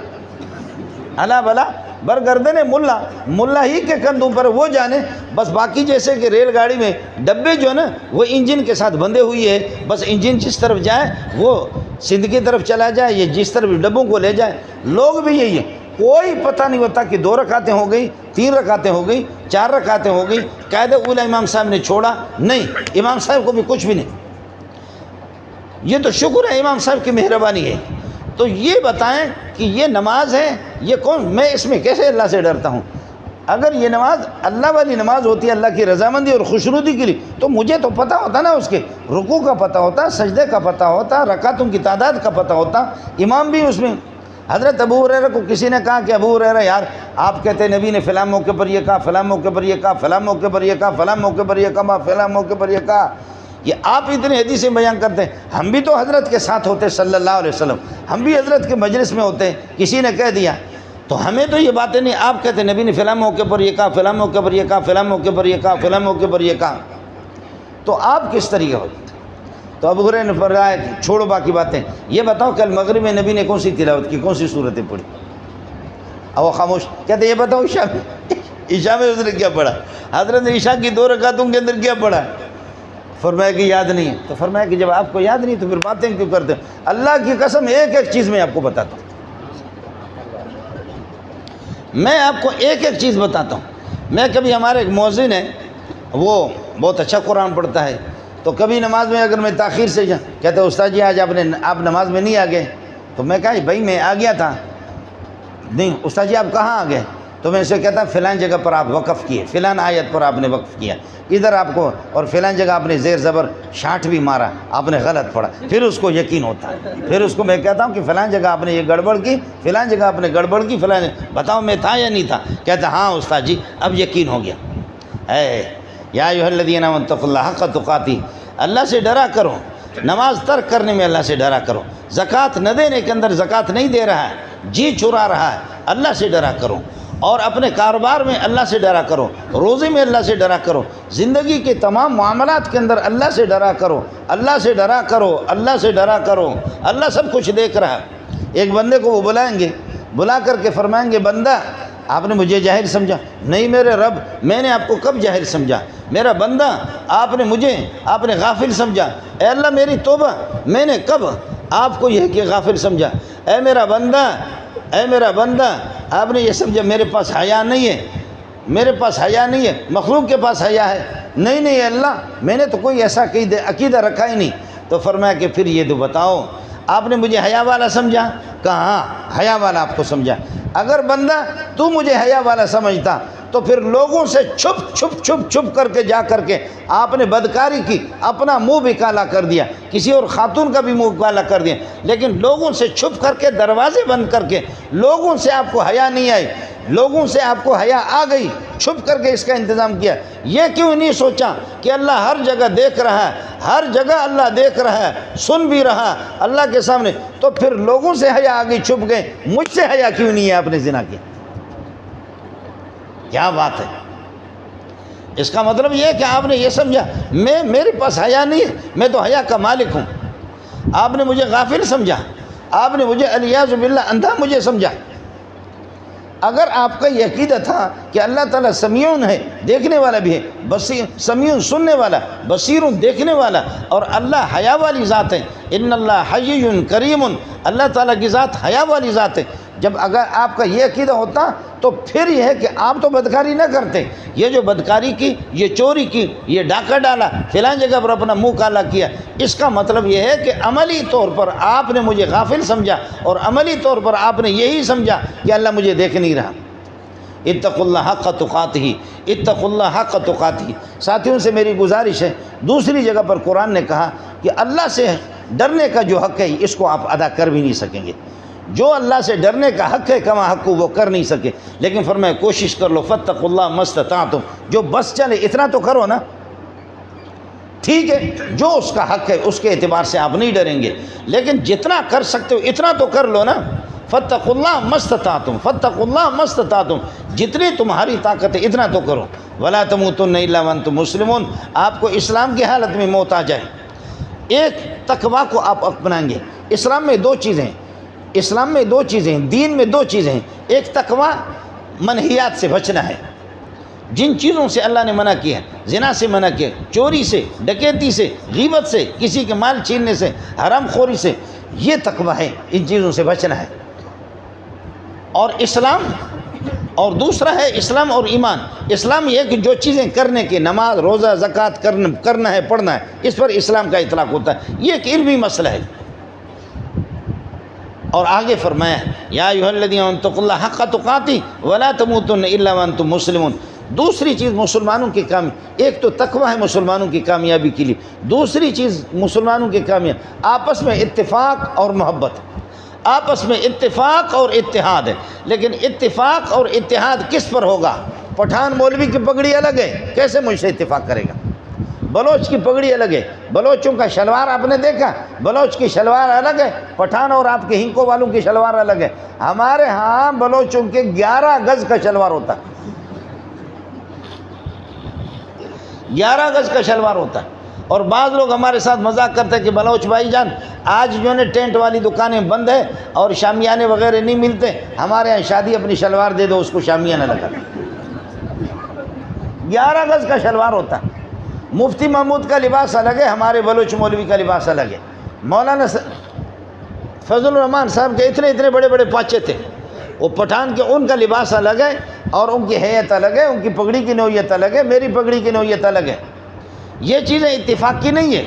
الا بلا برگردن ملا، ملا ہی کے کندھوں پر وہ جانے، بس باقی جیسے کہ ریل گاڑی میں ڈبے جو ہے نا وہ انجن کے ساتھ بندھے ہوئی ہے، بس انجن جس طرف جائے وہ سندھ کی طرف چلا جائے، یہ جس طرف ڈبوں کو لے جائے۔ لوگ بھی یہی ہے، کوئی پتہ نہیں ہوتا کہ 2 رکعتیں ہو گئی، 3 رکعتیں ہو گئی، 4 رکعتیں ہو گئی، قاعدہ اولیٰ امام صاحب نے چھوڑا نہیں، امام صاحب کو بھی کچھ بھی نہیں۔ یہ تو شکر ہے امام صاحب کی مہربانی ہے۔ تو یہ بتائیں کہ یہ نماز ہے، یہ کون، میں اس میں کیسے اللہ سے ڈرتا ہوں؟ اگر یہ نماز اللہ والی نماز ہوتی ہے، اللہ کی رضامندی اور خوشنودی کے لیے، تو مجھے تو پتہ ہوتا نا، اس کے رکوع کا پتہ ہوتا، سجدے کا پتہ ہوتا، رکعتوں کی تعداد کا پتہ ہوتا، امام بھی اس میں۔ حضرت ابو ہریرہ کو کسی نے کہا کہ ابو ہریرہ یار آپ کہتے ہیں نبی نے فلاں موقع پر یہ کہا، فلاں موقع پر یہ کہا، فلاں موقع پر یہ کہا، فلاں موقع پر یہ کہا، فلاں موقع پر یہ کہا، یہ آپ اتنے حدیثیں بیان کرتے ہیں، ہم بھی تو حضرت کے ساتھ ہوتے صلی اللہ علیہ وسلم، ہم بھی حضرت کے مجلس میں ہوتے ہیں، کسی نے کہہ دیا تو ہمیں تو یہ باتیں نہیں، آپ کہتے ہیں نبی نے فلاں موقع پر یہ کہا، فلاں موقع پر یہ کہا، فلاں موقع پر یہ کہا، فلاں موقع پر یہ کہا، تو آپ کس طریقے ہوتے؟ تو ابو ہریرہ نے فرمایا چھوڑو باقی باتیں، یہ بتاؤ کل مغرب میں نبی نے کون سی تلاوت کی، کون سی صورتیں پڑھی؟ اب وہ خاموش، کہتے یہ بتاؤ عشاء میں اس نے کیا پڑھا، حضرت نے عشاء کی 2 رکعتوں کے اندر کیا پڑھا؟ فرمایا کہ یاد نہیں ہے۔ تو فرمایا کہ جب آپ کو یاد نہیں تو پھر باتیں کیوں کرتے ہیں؟ اللہ کی قسم ایک ایک چیز میں آپ کو بتاتا ہوں، میں آپ کو ایک ایک چیز بتاتا ہوں۔ میں کبھی ہمارے ایک مؤذن ہے، وہ بہت اچھا قرآن پڑھتا ہے، تو کبھی نماز میں اگر میں تاخیر سے کہتے استاد جی آج آپ نماز میں نہیں آ گئے، تو میں کہا بھائی میں آ گیا تھا، نہیں استاد جی آپ کہاں آ گئے؟ تو میں اسے کہتا فلاں جگہ پر آپ وقف کیے، فلاں آیت پر آپ نے وقف کیا، ادھر آپ کو، اور فلاں جگہ آپ نے زیر زبر شاٹ بھی مارا، آپ نے غلط پڑھا، پھر اس کو یقین ہوتا ہے، پھر اس کو میں کہتا ہوں کہ فلاں جگہ آپ نے یہ گڑبڑ کی، فلاں جگہ آپ نے گڑبڑ کی، فلاں بتاؤ میں تھا یا نہیں تھا؟ کہتا ہاں استاد جی اب یقین ہو گیا۔ اے یا ایھا الذین آمنوا اتقوا اللہ حق تقاتہ، اللہ سے ڈرا کرو، نماز ترک کرنے میں اللہ سے ڈرا کرو، زکوٰۃ نہ دینے کے اندر زکوٰۃ نہیں دے رہا ہے، جی چرا رہا ہے، اللہ سے ڈرا کرو، اور اپنے کاروبار میں اللہ سے ڈرا کرو، روزے میں اللہ سے ڈرا کرو، زندگی کے تمام معاملات کے اندر اللہ سے ڈرا کرو، اللہ سے ڈرا کرو، اللہ سے ڈرا کرو، اللہ سب کچھ دیکھ رہا ہے۔ ایک بندے کو وہ بلائیں گے، بلا کر کے فرمائیں گے بندہ آپ نے مجھے جاہل سمجھا؟ نہیں میرے رب، میں نے آپ کو کب جاہل سمجھا؟ میرا بندہ، آپ نے غافل سمجھا؟ اے اللہ میری توبہ، میں نے کب آپ کو یہ کہ غافل سمجھا؟ اے میرا بندہ، آپ نے یہ سمجھا میرے پاس حیا نہیں ہے، مخلوق کے پاس حیا ہے؟ نہیں اللہ، میں نے تو کوئی ایسا عقیدہ رکھا ہی نہیں۔ تو فرمایا کہ پھر یہ تو بتاؤ، آپ نے مجھے حیا والا سمجھا؟ کہا ہاں حیا والا آپ کو سمجھا۔ اگر بندہ تو مجھے حیا والا سمجھتا تو پھر لوگوں سے چھپ کر کے جا کر کے آپ نے بدکاری کی، اپنا منہ بھی کالا کر دیا، کسی اور خاتون کا بھی منہ کالا کر دیا، لیکن لوگوں سے چھپ کر کے، دروازے بند کر کے، لوگوں سے آپ کو حیا نہیں آئی، لوگوں سے آپ کو حیا آ گئی، چھپ کر کے اس کا انتظام کیا۔ یہ کیوں نہیں سوچا کہ اللہ ہر جگہ دیکھ رہا ہے، ہر جگہ اللہ دیکھ رہا ہے، سن بھی رہا اللہ کے سامنے، تو پھر لوگوں سے حیا آ گئی، چھپ گئے، مجھ سے حیا کیوں نہیں ہے آپ نے زنا کیا؟ کیا بات ہے! اس کا مطلب یہ ہے کہ آپ نے یہ سمجھا میرے پاس حیا نہیں ہے، میں تو حیا کا مالک ہوں۔ آپ نے مجھے غافل سمجھا، آپ نے مجھے الیاذ باللہ اندھا مجھے سمجھا۔ اگر آپ کا یہ عقیدہ تھا کہ اللہ تعالیٰ سمیعون ہے، دیکھنے والا بھی ہے، بصیر، سمیعون سننے والا، بصیرون دیکھنے والا، اور اللہ حیا والی ذات ہے، ان اللہ حی کریم، اللہ تعالیٰ کی ذات حیا والی ذات ہے۔ جب اگر آپ کا یہ عقیدہ ہوتا تو پھر یہ ہے کہ آپ تو بدکاری نہ کرتے، یہ جو بدکاری کی، یہ چوری کی، یہ ڈاکہ ڈالا، فلاں جگہ پر اپنا منہ کالا کیا، اس کا مطلب یہ ہے کہ عملی طور پر آپ نے مجھے غافل سمجھا، اور عملی طور پر آپ نے یہی سمجھا کہ اللہ مجھے دیکھ نہیں رہا۔ اتقوا اللہ حق تقاتہ، اتقوا اللہ حق تقاتہ۔ ساتھیوں سے میری گزارش ہے، دوسری جگہ پر قرآن نے کہا کہ اللہ سے ڈرنے کا جو حق ہے اس کو آپ ادا کر بھی نہیں سکیں گے۔ جو اللہ سے ڈرنے کا حق ہے کما حق وہ کر نہیں سکے، لیکن فرمایا کوشش کر لو، فاتقوا اللہ ما استطعتم، جو بس چلے اتنا تو کرو نا، ٹھیک ہے، جو اس کا حق ہے اس کے اعتبار سے آپ نہیں ڈریں گے، لیکن جتنا کر سکتے ہو اتنا تو کر لو نا۔ فاتقوا اللہ ما استطعتم، فاتقوا اللہ ما استطعتم، جتنی تمہاری طاقت ہے اتنا تو کرو۔ ولا تموتن الا وانتم مسلمون، آپ کو اسلام کی حالت میں موت آ جائے، ایک تقویٰ کو آپ اپنائیں گے۔ اسلام میں دو چیزیں ہیں، دین میں دو چیزیں ہیں، ایک تقویٰ، منہیات سے بچنا ہے، جن چیزوں سے اللہ نے منع کیا، زنا سے منع کیا، چوری سے، ڈکیتی سے، غیبت سے، کسی کے مال چھیننے سے، حرام خوری سے، یہ تقویٰ ہے، ان چیزوں سے بچنا ہے۔ اور اسلام، اور دوسرا ہے اسلام اور ایمان۔ اسلام یہ کہ جو چیزیں کرنے کے، نماز، روزہ، زکوٰۃ کرنا ہے، پڑھنا ہے، اس پر اسلام کا اطلاق ہوتا ہے، یہ ایک علمی مسئلہ ہے۔ اور آگے فرمایا یا ایھا الذین آمنوا اتقوا اللہ حق تقاتہ ولا تموتن الا وانتم مسلمون۔ دوسری چیز مسلمانوں کی ایک تو تقویٰ ہے مسلمانوں کی کامیابی کے لیے، دوسری چیز مسلمانوں کی کامیابی آپس میں اتفاق اور محبت، آپس میں اتفاق اور اتحاد ہے۔ لیکن اتفاق اور اتحاد کس پر ہوگا؟ پٹھان مولوی کی پگڑی الگ ہے، کیسے مجھ سے اتفاق کرے گا؟ بلوچ کی پگڑی الگ ہے، بلوچوں کا شلوار آپ نے دیکھا، بلوچ کی شلوار الگ ہے، پٹھان اور آپ کے ہنکو والوں کی شلوار الگ ہے۔ ہمارے ہاں بلوچوں کے 11 گز کا شلوار ہوتا ہے، 11 گز کا شلوار ہوتا ہے۔ اور بعض لوگ ہمارے ساتھ مذاق کرتے ہیں کہ بلوچ بھائی جان آج جو ہے ٹینٹ والی دکانیں بند ہے اور شامیانے وغیرہ نہیں ملتے، ہمارے یہاں شادی اپنی شلوار دے دو، اس کو شامیانہ لگا۔ 11 گز کا شلوار ہوتا ہے۔ مفتی محمود کا لباس الگ ہے، ہمارے بلوچ مولوی کا لباس الگ ہے۔ مولانا فضل الرحمان صاحب کے اتنے بڑے بڑے پاچے تھے، وہ پٹھان کے، ان کا لباس الگ ہے اور ان کی حیت الگ ہے، ان کی پگڑی کی نوعیت الگ ہے، میری پگڑی کی نوعیت الگ ہے۔ یہ چیزیں اتفاق کی نہیں ہے،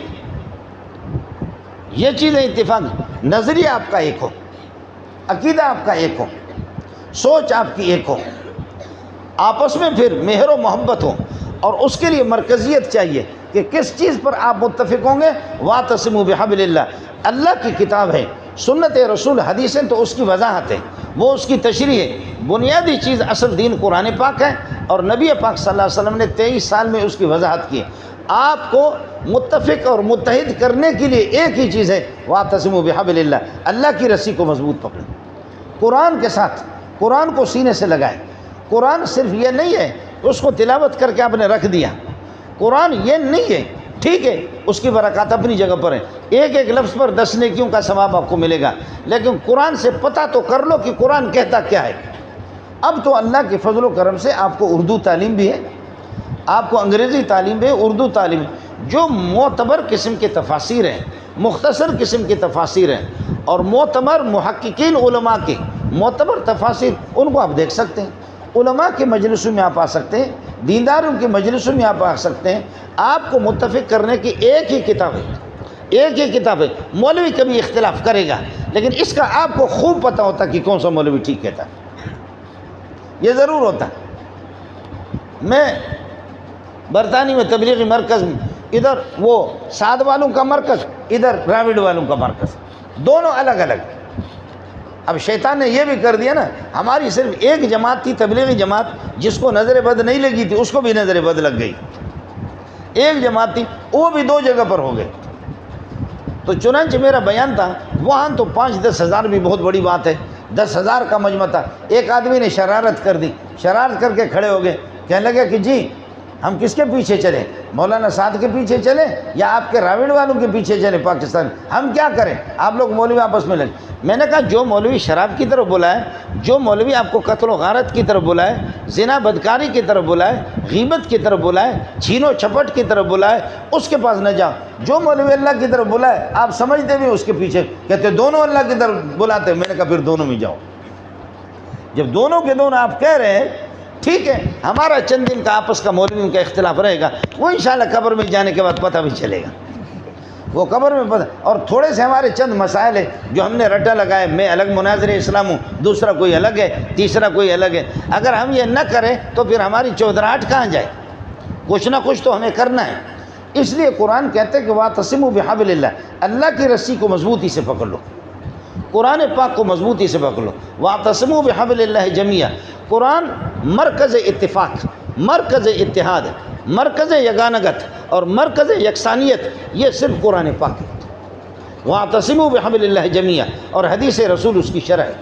یہ چیزیں اتفاق، نظریہ آپ کا ایک ہو، عقیدہ آپ کا ایک ہو، سوچ آپ کی ایک ہو، آپس میں پھر مہر و محبت ہو، اور اس کے لیے مرکزیت چاہیے کہ کس چیز پر آپ متفق ہوں گے۔ وَاعْتَصِمُوا بِحَبْلِ اللَّهِ، اللہ کی کتاب ہے، سنت رسول حدیثیں تو اس کی وضاحت ہے، وہ اس کی تشریح ہے۔ بنیادی چیز اصل دین قرآن پاک ہے، اور نبی پاک صلی اللہ علیہ وسلم نے 23 سال میں اس کی وضاحت کی ہے۔ آپ کو متفق اور متحد کرنے کے لیے ایک ہی چیز ہے، وَاعْتَصِمُوا بِحَبْلِ اللَّهِ، اللہ کی رسی کو مضبوط پکڑیں، قرآن کے ساتھ، قرآن کو سینے سے لگائیں۔ قرآن صرف یہ نہیں ہے اس کو تلاوت کر کے آپ نے رکھ دیا، قرآن یہ نہیں ہے، ٹھیک ہے اس کی برکات اپنی جگہ پر ہیں، ایک ایک لفظ پر 10 نیکیوں کا ثواب آپ کو ملے گا، لیکن قرآن سے پتہ تو کر لو کہ قرآن کہتا کیا ہے۔ اب تو اللہ کے فضل و کرم سے آپ کو اردو تعلیم بھی ہے، آپ کو انگریزی تعلیم بھی ہے، اردو تعلیم ہے۔ جو معتبر قسم کے تفاسیر ہیں، مختصر قسم کے تفاسیر ہیں، اور معتبر محققین علماء کے معتبر تفاسیر، ان کو آپ دیکھ سکتے ہیں۔ علماء کے مجلسوں میں آپ آ سکتے ہیں، دینداروں کے مجلسوں میں آپ آ سکتے ہیں۔ آپ کو متفق کرنے کی ایک ہی کتاب ہے، ایک ہی کتاب ہے۔ مولوی کبھی اختلاف کرے گا، لیکن اس کا آپ کو خوب پتہ ہوتا کہ کون سا مولوی ٹھیک کہتا ہے، یہ ضرور ہوتا ہے۔ میں برطانیہ میں تبلیغی مرکز میں، ادھر وہ سعد والوں کا مرکز، ادھر راوڑ والوں کا مرکز، دونوں الگ الگ۔ اب شیطان نے یہ بھی کر دیا نا، ہماری صرف ایک جماعت تھی، تبلیغی جماعت، جس کو نظر بد نہیں لگی تھی اس کو بھی نظر بد لگ گئی۔ ایک جماعت تھی، وہ بھی دو جگہ پر ہو گئے۔ تو چنانچہ میرا بیان تھا، وہاں تو 5-10 ہزار بھی بہت بڑی بات ہے، 10,000 کا مجمع تھا۔ ایک آدمی نے شرارت کر دی، شرارت کر کے کھڑے ہو گئے، کہنے لگے کہ جی ہم کس کے پیچھے چلیں، مولانا سعد کے پیچھے چلیں یا آپ کے راوڑ والوں کے پیچھے چلیں پاکستان، ہم کیا کریں؟ آپ لوگ مولوی آپس میں لگے۔ میں نے کہا جو مولوی شراب کی طرف بلائے، جو مولوی آپ کو قتل و غارت کی طرف بلائے، زنا بدکاری کی طرف بلائے، غیبت کی طرف بلائے، چھین و چھپٹ کی طرف بلائے، اس کے پاس نہ جاؤ۔ جو مولوی اللہ کی طرف بلائے آپ سمجھتے بھی اس کے پیچھے، کہتے دونوں اللہ کی طرف بلاتے۔ میں نے کہا پھر دونوں میں جاؤ۔ جب دونوں کے دونوں آپ کہہ رہے ہیں، ٹھیک ہے، ہمارا چند دن کا آپس کا مولویوں کا اختلاف رہے گا، وہ انشاءاللہ قبر میں جانے کے بعد پتہ بھی چلے گا، وہ قبر میں پتہ۔ اور تھوڑے سے ہمارے چند مسائل ہیں جو ہم نے رٹا لگائے، میں الگ مناظر اسلام ہوں، دوسرا کوئی الگ ہے، تیسرا کوئی الگ ہے۔ اگر ہم یہ نہ کریں تو پھر ہماری چودراہٹ کہاں جائے؟ کچھ نہ کچھ تو ہمیں کرنا ہے۔ اس لیے قرآن کہتے ہیں کہ وَاعْتَصِمُوا بِحَبْلِ اللَّهِ، اللہ کی رسی کو مضبوطی سے پکڑ لو، قرآن پاک کو مضبوطی سے پکڑ لو۔ وَاعْتَصِمُوا بِحَبْلِ اللَّهِ جَمِيعًا، قرآن مرکز اتفاق، مرکز اتحاد، مرکز یگانگت اور مرکز یکسانیت، یہ صرف قرآن پاک ہے۔ وَاعْتَصِمُوا بِحَبْلِ اللَّهِ جَمِيعًا، اور حدیث رسول اس کی شرح ہے۔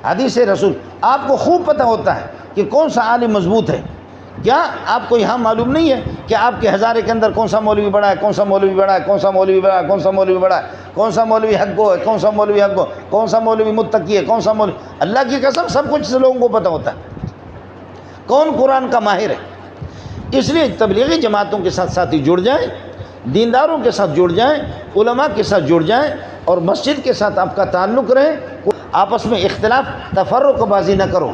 حدیث رسول آپ کو خوب پتہ ہوتا ہے کہ کون سا عالم مضبوط ہے۔ کیا آپ کو یہاں معلوم نہیں ہے کہ آپ کے ہزارے کے اندر کون سا مولوی بڑا ہے، کون سا مولوی بڑا ہے، کون سا مولوی بڑا ہے، کون سا مولوی بڑا ہے، کون سا مولوی حق گو ہے، کون سا مولوی حق گو، کون سا مولوی متقی ہے، کون سا مولوی؟ اللہ کی قسم سب کچھ لوگوں کو پتہ ہوتا ہے کون قرآن کا ماہر ہے۔ اس لیے تبلیغی جماعتوں کے ساتھ ساتھی جڑ جائیں، دینداروں کے ساتھ جڑ جائیں، علماء کے ساتھ جڑ جائیں، اور مسجد کے ساتھ آپ کا تعلق رہے، آپس میں اختلاف تفرق بازی نہ کرو۔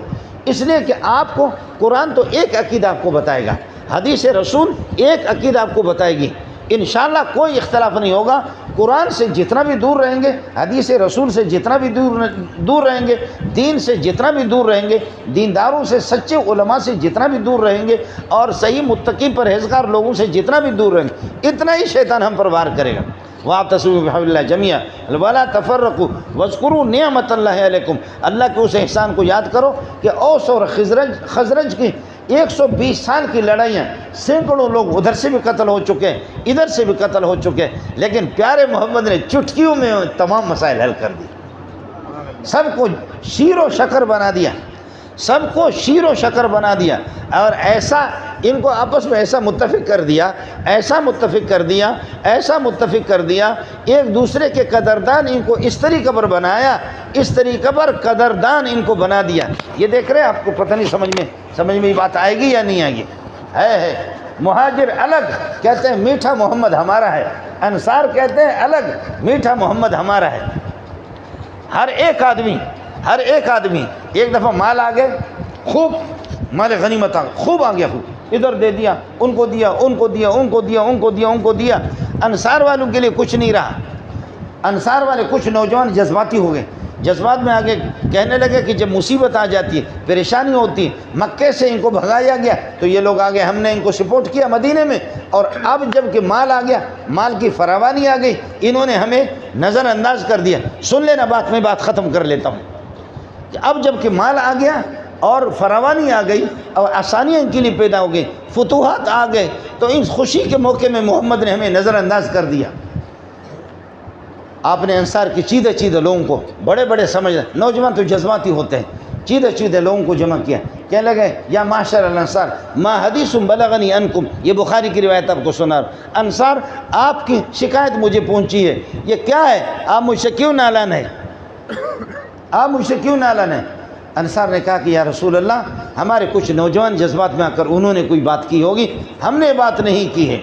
اس لیے کہ آپ کو قرآن تو ایک عقیدہ آپ کو بتائے گا، حدیث رسول ایک عقیدہ آپ کو بتائے گی، انشاءاللہ کوئی اختلاف نہیں ہوگا۔ قرآن سے جتنا بھی دور رہیں گے، حدیث رسول سے جتنا بھی دور رہیں گے، دین سے جتنا بھی دور رہیں گے، دینداروں سے، سچے علماء سے جتنا بھی دور رہیں گے، اور صحیح متقی پرہیزگار لوگوں سے جتنا بھی دور رہیں گے، اتنا ہی شیطان ہم پر وار کرے گا۔ وَاعْتَصِمُوا بِحَبْلِ اللَّهِ جَمِيعًا وَلَا تَفَرَّقُوا وَاذْكُرُوا نِعْمَةَ اللَّهِ عَلَيْكُمْ، اللہ کے اس احسان کو یاد کرو کہ اوس اور خزرج کی 120 سال کی لڑائیاں، سینکڑوں لوگ ادھر سے بھی قتل ہو چکے ہیں، ادھر سے بھی قتل ہو چکے ہیں، لیکن پیارے محمد نے چٹکیوں میں تمام مسائل حل کر دی، سب کو شیر و شکر بنا دیا، سب کو شیر و شکر بنا دیا، اور ایسا ان کو آپس میں ایسا متفق کر دیا، ایسا متفق کر دیا، ایسا متفق کر دیا، ایک دوسرے کے قدردان ان کو اس طریقے پر بنایا، اس طریقے پر قدردان ان کو بنا دیا۔ یہ دیکھ رہے ہیں، آپ کو پتہ نہیں سمجھ میں یہ بات آئے گی یا نہیں آئے گی؟ ہے مہاجر الگ کہتے ہیں میٹھا محمد ہمارا ہے، انصار کہتے ہیں الگ میٹھا محمد ہمارا ہے۔ ہر ایک آدمی ایک دفعہ مال آ گئے، خوب مال غنیمت آ گیا، خوب آ گیا، خوب ادھر دے دیا، ان کو دیا، ان کو دیا، ان کو دیا، ان کو دیا، ان کو دیا۔ انصار والوں کے لیے کچھ نہیں رہا، انصار والے کچھ نوجوان جذباتی ہو گئے، جذبات میں آگے کہنے لگے کہ جب مصیبت آ جاتی ہے، پریشانی ہوتی ہے، مکے سے ان کو بھگایا گیا تو یہ لوگ آگے، ہم نے ان کو سپورٹ کیا مدینے میں، اور اب جب کہ مال آ گیا، مال کی فراوانی آ گئی، انہوں نے ہمیں نظر انداز کر دیا۔ سن لینا بات، میں بات ختم کر لیتا ہوں کہ اب جب کہ مال آ گیا اور فراوانی آ گئی اور آسانیاں ان کے لیے پیدا ہو گئی، فتوحات آ گئے، تو اس خوشی کے موقع میں محمد نے ہمیں نظر انداز کر دیا۔ آپ نے انصار کے چیدے لوگوں کو، بڑے بڑے سمجھ، نوجوان تو جذباتی ہوتے ہیں، چیدے لوگوں کو جمع کیا، کہنے لگے یا معاشر الانصار ما حدیث بلغنی انکم، یہ بخاری کی روایت آپ کو سنا، انصار آپ کی شکایت مجھے پہنچی ہے، یہ کیا ہے؟ آپ مجھ سے کیوں نالان ہے؟ آپ مجھ سے کیوں نالان ہے؟ انصار نے کہا کہ یا رسول اللہ ہمارے کچھ نوجوان جذبات میں آ کر انہوں نے کوئی بات کی ہوگی، ہم نے بات نہیں کی ہے،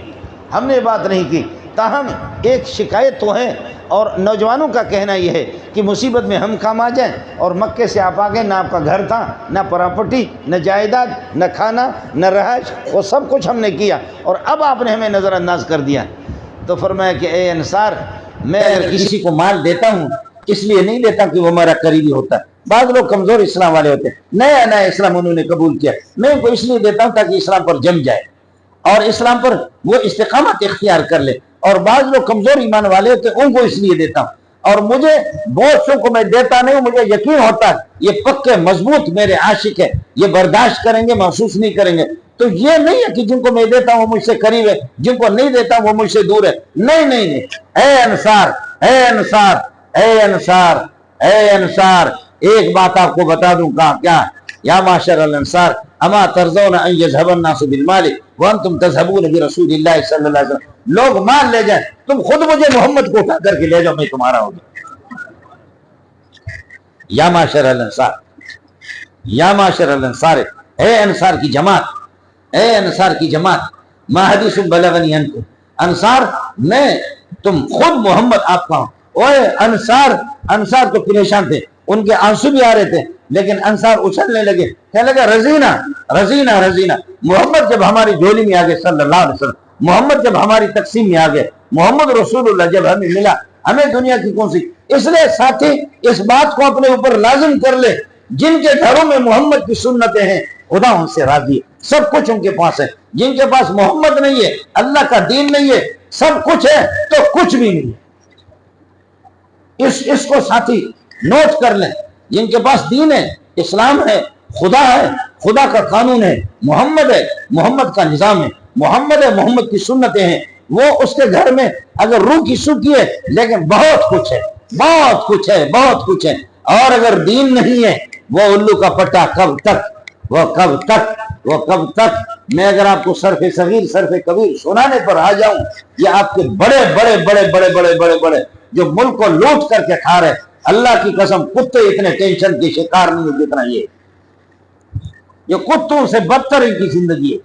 ہم نے بات نہیں کی، تاہم ایک شکایت تو ہے، اور نوجوانوں کا کہنا یہ ہے کہ مصیبت میں ہم کام آ جائیں، اور مکے سے آپ آ گئے، نہ آپ کا گھر تھا، نہ پراپرٹی، نہ جائیداد، نہ کھانا، نہ رہائش، وہ سب کچھ ہم نے کیا، اور اب آپ نے ہمیں نظر انداز کر دیا۔ تو فرمایا کہ اے انصار، میں اگر کسی کو مال دیتا ہوں اس لیے نہیں دیتا کہ وہ ہمارا قریبی ہوتا ہے۔ بعض لوگ کمزور اسلام والے ہوتے ہیں، نیا نیا اسلام انہوں نے قبول کیا، میں ان کو اس لیے دیتا ہوں تاکہ اسلام پر جم جائے اور اسلام پر وہ استقامت اختیار کر لے، اور بعض لوگ کمزور ایمان والے ہوتے ہیں ان کو اس لیے دیتا ہوں، اور مجھے بہت سو کو میں دیتا نہیں ہوں، مجھے یقین ہوتا ہے یہ پکے مضبوط میرے عاشق ہے، یہ برداشت کریں گے، محسوس نہیں کریں گے۔ تو یہ نہیں ہے کہ جن کو میں دیتا ہوں وہ مجھ سے قریب ہے، جن کو نہیں دیتا ہوں وہ مجھ سے دور ہے، نہیں نہیں نہیں۔ اے انصار، اے انصار، اے انصار، اے انصار، ایک بات آپ کو بتا دوں، کہا کیا؟ یا معاشر الانصار اما ترضون ان یذهب الناس بالمال وانتم تذهبون برسول اللہ صلی اللہ علیہ وسلم، لوگ مال لے جائیں، تم خود مجھے محمد کو اٹھا کر کے لے جاؤ، میں تمہارا ہوں گا۔ یا معاشر الانصار، یا معاشر الانصار، اے انصار کی جماعت، اے انصار کی جماعت، ما حدیث بلغنی انکم، انصار میں تم خود محمد آپ کا ہوں۔ اوے انصار، انصار تو پریشان تھے، ان کے آنسو بھی آ رہے تھے، لیکن انصار اچھلنے لگے، کہنے لگا رضینا رضینا رضینا، محمد جب ہماری جھولی میں آگے صلی اللہ علیہ وسلم، محمد جب ہماری تقسیم میں آگے، محمد رسول اللہ جب ہمیں ملا، ہمیں دنیا کی کون سی۔ اس لیے ساتھی اس بات کو اپنے اوپر لازم کر لے، جن کے گھروں میں محمد کی سنتیں ہیں خدا ان سے راضی ہے، سب کچھ ان کے پاس ہے۔ جن کے پاس محمد نہیں ہے، اللہ کا دین نہیں ہے، سب کچھ ہے تو کچھ بھی نہیں ہے۔ اس کو ساتھی نوٹ کر لیں، جن کے پاس دین ہے، اسلام ہے، خدا ہے، خدا کا قانون ہے، محمد ہے، محمد کا نظام ہے، محمد ہے، محمد کی سنتیں ہیں، وہ اس کے گھر میں اگر روح کی سوکھی ہے لیکن بہت کچھ ہے، بہت کچھ ہے، بہت کچھ ہے۔ اور اگر دین نہیں ہے وہ الو کا پٹا کب تک، وہ کب تک، وہ کب تک۔ میں اگر آپ کو صرف صغیر صرف کبیر سنانے پر آ جاؤں، یہ آپ کے بڑے بڑے بڑے بڑے بڑے بڑے بڑے جو ملک کو لوٹ کر کے کھا رہے، اللہ کی قسم کتے اتنے ٹینشن کے شکار نہیں ہے جتنا یہ کتوں سے بدتر ان کی زندگی ہے۔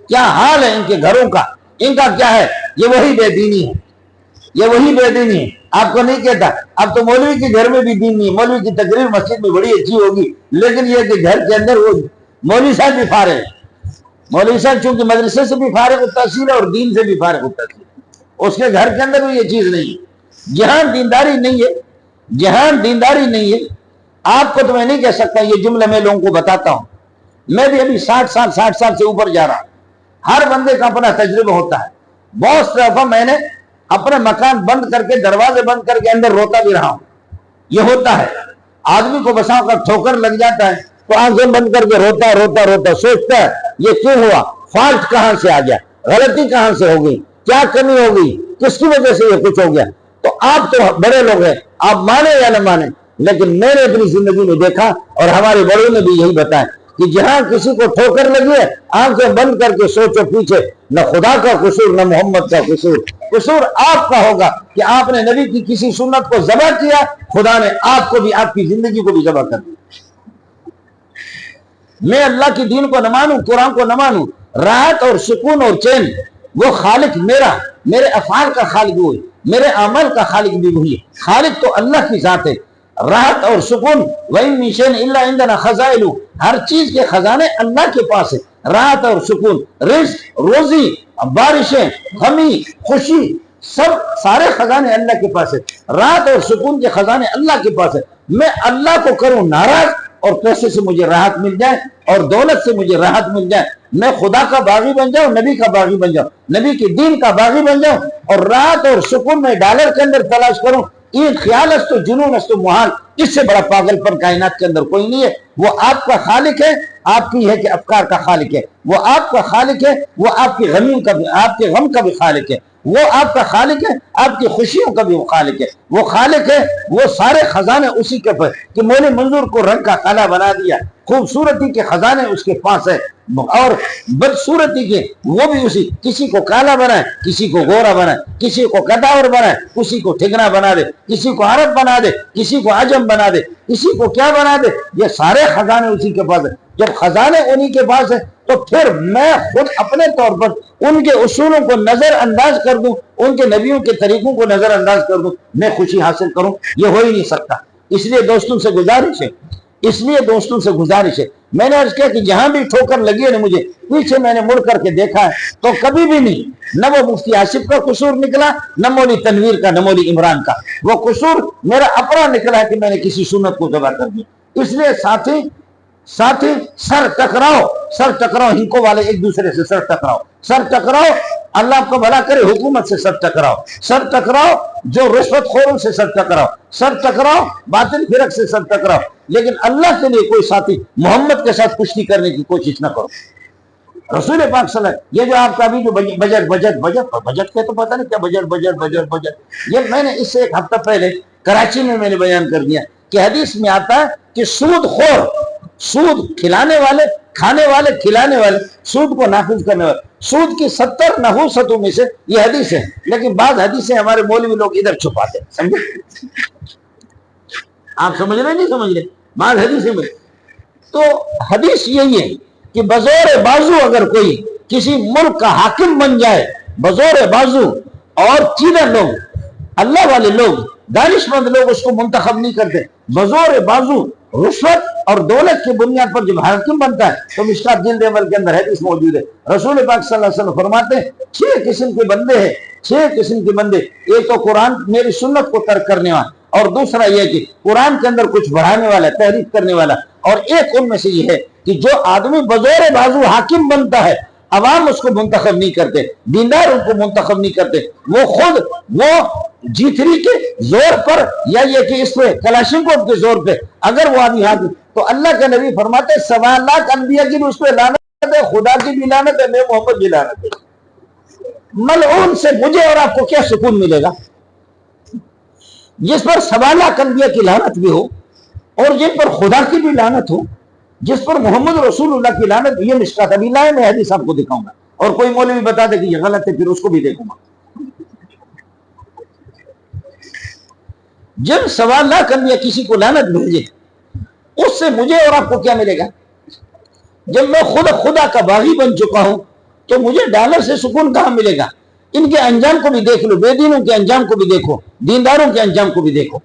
کیا حال ہے ان کے گھروں کا، ان کا کیا ہے؟ یہ وہی بے دینی ہے، یہ وہی بے دینی ہے۔ آپ کو نہیں کہتا اب تو مولوی کے گھر میں بھی دین نہیں ہے، مولوی کی تقریر مسجد میں بڑی اچھی ہوگی لیکن یہ کہ گھر کے اندر وہ مولوی صاحب بھی فارغ ہے، مولوی صاحب چونکہ مدرسے سے بھی فارغ التحصیل ہے اور دین سے بھی فارغ التحصیل، اس کے گھر کے اندر بھی یہ چیز نہیں ہے۔ جہاں دینداری نہیں ہے، جہاں دینداری نہیں ہے، آپ کو تو میں نہیں کہہ سکتا، یہ جملہ میں لوگوں کو بتاتا ہوں، میں بھی ابھی 60 سال سے اوپر جا رہا ہوں، ہر بندے کا اپنا تجربہ ہوتا ہے۔ بہت دفعہ میں نے اپنے مکان بند کر کے، دروازے بند کر کے اندر روتا بھی رہا ہوں۔ یہ ہوتا ہے، آدمی کو بسا کا ٹھوکر لگ جاتا ہے تو آنکھیں بند کر کے روتا روتا روتا سوچتا ہے یہ کیوں ہوا، فالٹ کہاں سے آ گیا، غلطی کہاں سے ہو گئی، کیا کمی ہو گئی، کس کی وجہ سے یہ کچھ ہو گیا۔ تو آپ تو بڑے لوگ ہیں، آپ مانے یا نہ مانے، لیکن میں نے اپنی زندگی میں دیکھا اور ہمارے بڑوں نے بھی یہی بتایا کہ جہاں کسی کو ٹھوکر لگی ہے آنکھیں بند کر کے سوچو پیچھے نہ خدا کا قصور نہ محمد کا قصور، قصور آپ کا ہوگا کہ آپ نے نبی کی کسی سنت کو ذبح کیا، خدا نے آپ کو بھی، آپ کی زندگی کو بھی ذبح کر دیا۔ میں اللہ کی دین کو نہ مانوں، قرآن کو نہ مانوں، راحت اور سکون اور چین وہ خالق میرا، میرے افعال کا خالق وہی، میرے عمل کا خالق بھی وہی ہے۔ خالق تو اللہ کی ذات ہے، راحت اور سکون وَإِن مِّن شَيْءٍ إِلَّا عِندَنَا خَزَائِنُهُ، ہر چیز کے خزانے اللہ کے پاس ہے۔ راحت اور سکون، رزق، روزی، بارشیں، غمی، خوشی، سب سارے خزانے اللہ کے پاس ہے۔ راحت اور سکون کے خزانے اللہ کے پاس ہے۔ میں اللہ کو کروں ناراض اور پیسے سے مجھے راحت مل جائے اور دولت سے مجھے راحت مل جائے، میں خدا کا باغی بن جاؤں، نبی کا باغی بن جاؤں، نبی کی دین کا باغی بن جاؤں، اور راحت اور سکون میں ڈالر کے اندر تلاش کروں، یہ خیال است و جنون است و محال، اس سے بڑا پاگل پن کائنات کے اندر کوئی نہیں ہے۔ وہ آپ کا خالق ہے، آپ کی ہے کہ افکار کا خالق ہے، وہ آپ کا خالق ہے، وہ آپ کی غم کا بھی خالق ہے، وہ آپ کا خالق ہے, آپ کی خوشیوں کا بھی وہ خالق ہے. وہ خالق ہے, وہ سارے خزانے اسی کے پاس, کہ مولی منظور کو رنگ کا کالا بنا دیا, خوبصورتی کے خزانے اس کے پاس ہے, اور بدصورتی کے وہ بھی اسی, کسی کو کالا بنائے, کسی کو گورا بنائے, کسی کو کداور بنائے, کسی کو ٹھگنا بنا دے, کسی کو عرب بنا دے, کسی کو عجم بنا دے, کسی کو کیا بنا دے. یہ سارے خزانے اسی کے پاس ہے. جب خزانے انہی کے پاس ہے تو پھر میں خود اپنے طور پر ان کے اصولوں کو نظر انداز کر دوں, ان کے نبیوں کے طریقوں کو نظر انداز کر دوں, میں خوشی حاصل کروں؟ یہ ہو ہی نہیں سکتا. اس لیے دوستوں سے گزارش ہے, میں نے عرض کیا کہ جہاں بھی ٹھوکر لگی ہے نا, مجھے پیچھے میں نے مڑ کر کے دیکھا ہے تو کبھی بھی نہیں, نہ وہ مفتی آصف کا قصور نکلا, نہ مولی تنویر کا, نہ مولی عمران کا. وہ قصور میرا اپنا نکلا ہے کہ میں نے کسی سنت کو ذبح کر دیا. اس لیے ساتھی سر ٹکراؤ, ہنکو والے ایک دوسرے سے سر ٹکراؤ, اللہ آپ کو بھلا کرے, حکومت سے سر ٹکراؤ, جو رشوت خوروں سے سر ٹکراؤ, باطل فرق سے سر ٹکراؤ, لیکن اللہ کے لیے کوئی ساتھی محمد کے ساتھ کشتی کرنے کی کوشش نہ کرو. رسول پاک صلی اللہ علیہ وسلم, یہ جو آپ کا بھی جو بجٹ کے تو پتہ نہیں کیا بجٹ, یہ میں نے اس سے ایک ہفتہ پہلے کراچی میں نے بیان کر دیا کہ حدیث میں آتا ہے کہ سود خور, سود کھلانے والے, کھانے والے, کھلانے والے, سود کو نافذ کرنے والے, سود کی 70 نحوستوں میں سے یہ حدیث ہے. لیکن بعض حدیثیں ہمارے مولوی لوگ ادھر چھپاتے ہیں, سمجھے؟ آپ سمجھ رہے نہیں سمجھ رہے؟ بعض حدیثیں میں تو حدیث یہی ہے کہ بزور بازو اگر کوئی کسی ملک کا حاکم بن جائے, بزور بازو, اور چیزیں لوگ, اللہ والے لوگ, دانش مند لوگ اس کو منتخب نہیں کرتے, بزور بازو رشوت اور دولت کی بنیاد پر جب حاکم بنتا ہے تو مشکات جلد اول کے اندر حدیث موجود ہے. رسول پاک صلی اللہ علیہ وسلم فرماتے ہیں 6 قسم کے بندے ہیں, 6 قسم کے بندے. ایک تو قرآن میری سنت کو ترک کرنے والا, اور دوسرا یہ کہ قرآن کے اندر کچھ بڑھانے والا, تحریف کرنے والا, اور ایک ان میں سے یہ ہے کہ جو آدمی بزور بازو حاکم بنتا ہے, عوام اس کو منتخب نہیں کرتے, دیندار ان کو منتخب نہیں کرتے, وہ خود وہ جیتری کے زور پر یا یہ کہ اس پہ کلاشنکوف کے زور پہ اگر وہ آدمی حاکم, تو اللہ کا نبی فرماتے 1.25 لاکھ انبیاء کی بھی اس پہ لعنت ہے, خدا کی بھی لعنت ہے, میں محمد بھی لعنت ہے. ملعون سے مجھے اور آپ کو کیا سکون ملے گا جس پر 1.25 لاکھ انبیاء کی لعنت بھی ہو, اور جن پر خدا کی بھی لعنت ہو, جس پر محمد رسول اللہ کی لعنت. یہ مشکات ابھی لائے, میں حدیث آپ کو دکھاؤں گا, اور کوئی مولوی بتا دے کہ یہ غلط ہے, پھر اس کو بھی دیکھوں گا. جب 1.25 لاکھ انبیاء کسی کو لعنت بھیجے, اس سے مجھے اور آپ کو کیا ملے گا؟ جب میں خود خدا کا باغی بن چکا ہوں تو مجھے ڈالر سے سکون کہاں ملے گا؟ ان کے انجام کو بھی دیکھ لو, بے دینوں کے انجام کو بھی دیکھو, دینداروں کے انجام کو بھی دیکھو,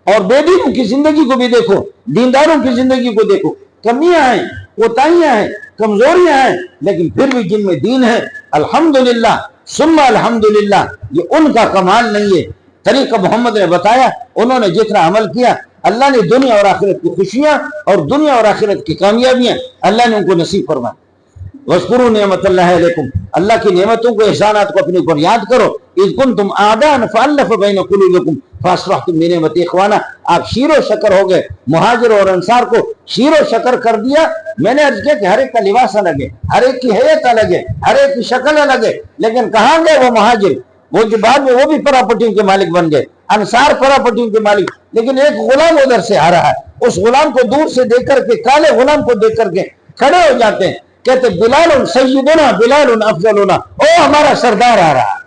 اور بے دینوں کی زندگی کو بھی دیکھو, دینداروں کی زندگی کو دیکھو. کمیاں ہیں, کوتاہیاں ہیں, کمزوریاں ہیں, لیکن پھر بھی جن میں دین ہے, الحمدللہ ثم الحمدللہ. یہ ان کا کمال نہیں ہے, طریقہ محمد نے بتایا, انہوں نے جتنا عمل کیا, اللہ نے دنیا اور آخرت کی خوشیاں اور دنیا اور آخرت کی کامیابیاں اللہ نے ان کو نصیب فرمایا. وَاذْكُرُوا نِعْمَةَ اللَّهِ عَلَيْكُمْ, اللہ کی نعمتوں کو, احسانات کو اپنے اوپر یاد کرو. اِذْ كُنْتُمْ أَعْدَاءً فَأَلَّفَ بَيْنَ قُلُوبِكُمْ فَأَصْبَحْتُمْ بِنِعْمَتِهِ إِخْوَانًا. آپ شیر و شکر ہو گئے, مہاجر اور انصار کو شیر و شکر کر دیا. میں نے عرض کیا کہ ہر ایک کا لباس الگ ہے, ہر ایک کی حیت الگ ہے, ہر ایک کی شکل الگ ہے, لیکن کہاں گئے وہ مہاجر؟ وہ جو بعد میں وہ بھی پراپرٹیوں کے مالک بن گئے, انصار پراپرٹیوں کے مالک. لیکن ایک غلام ادھر سے آ رہا ہے, اس غلام کو دور سے دیکھ کر کے, کالے غلام کو دیکھ کر کے کھڑے ہو جاتے ہیں, کہتے بلال سیدنا, بلال افضلنا, او ہمارا سردار آ رہا ہے.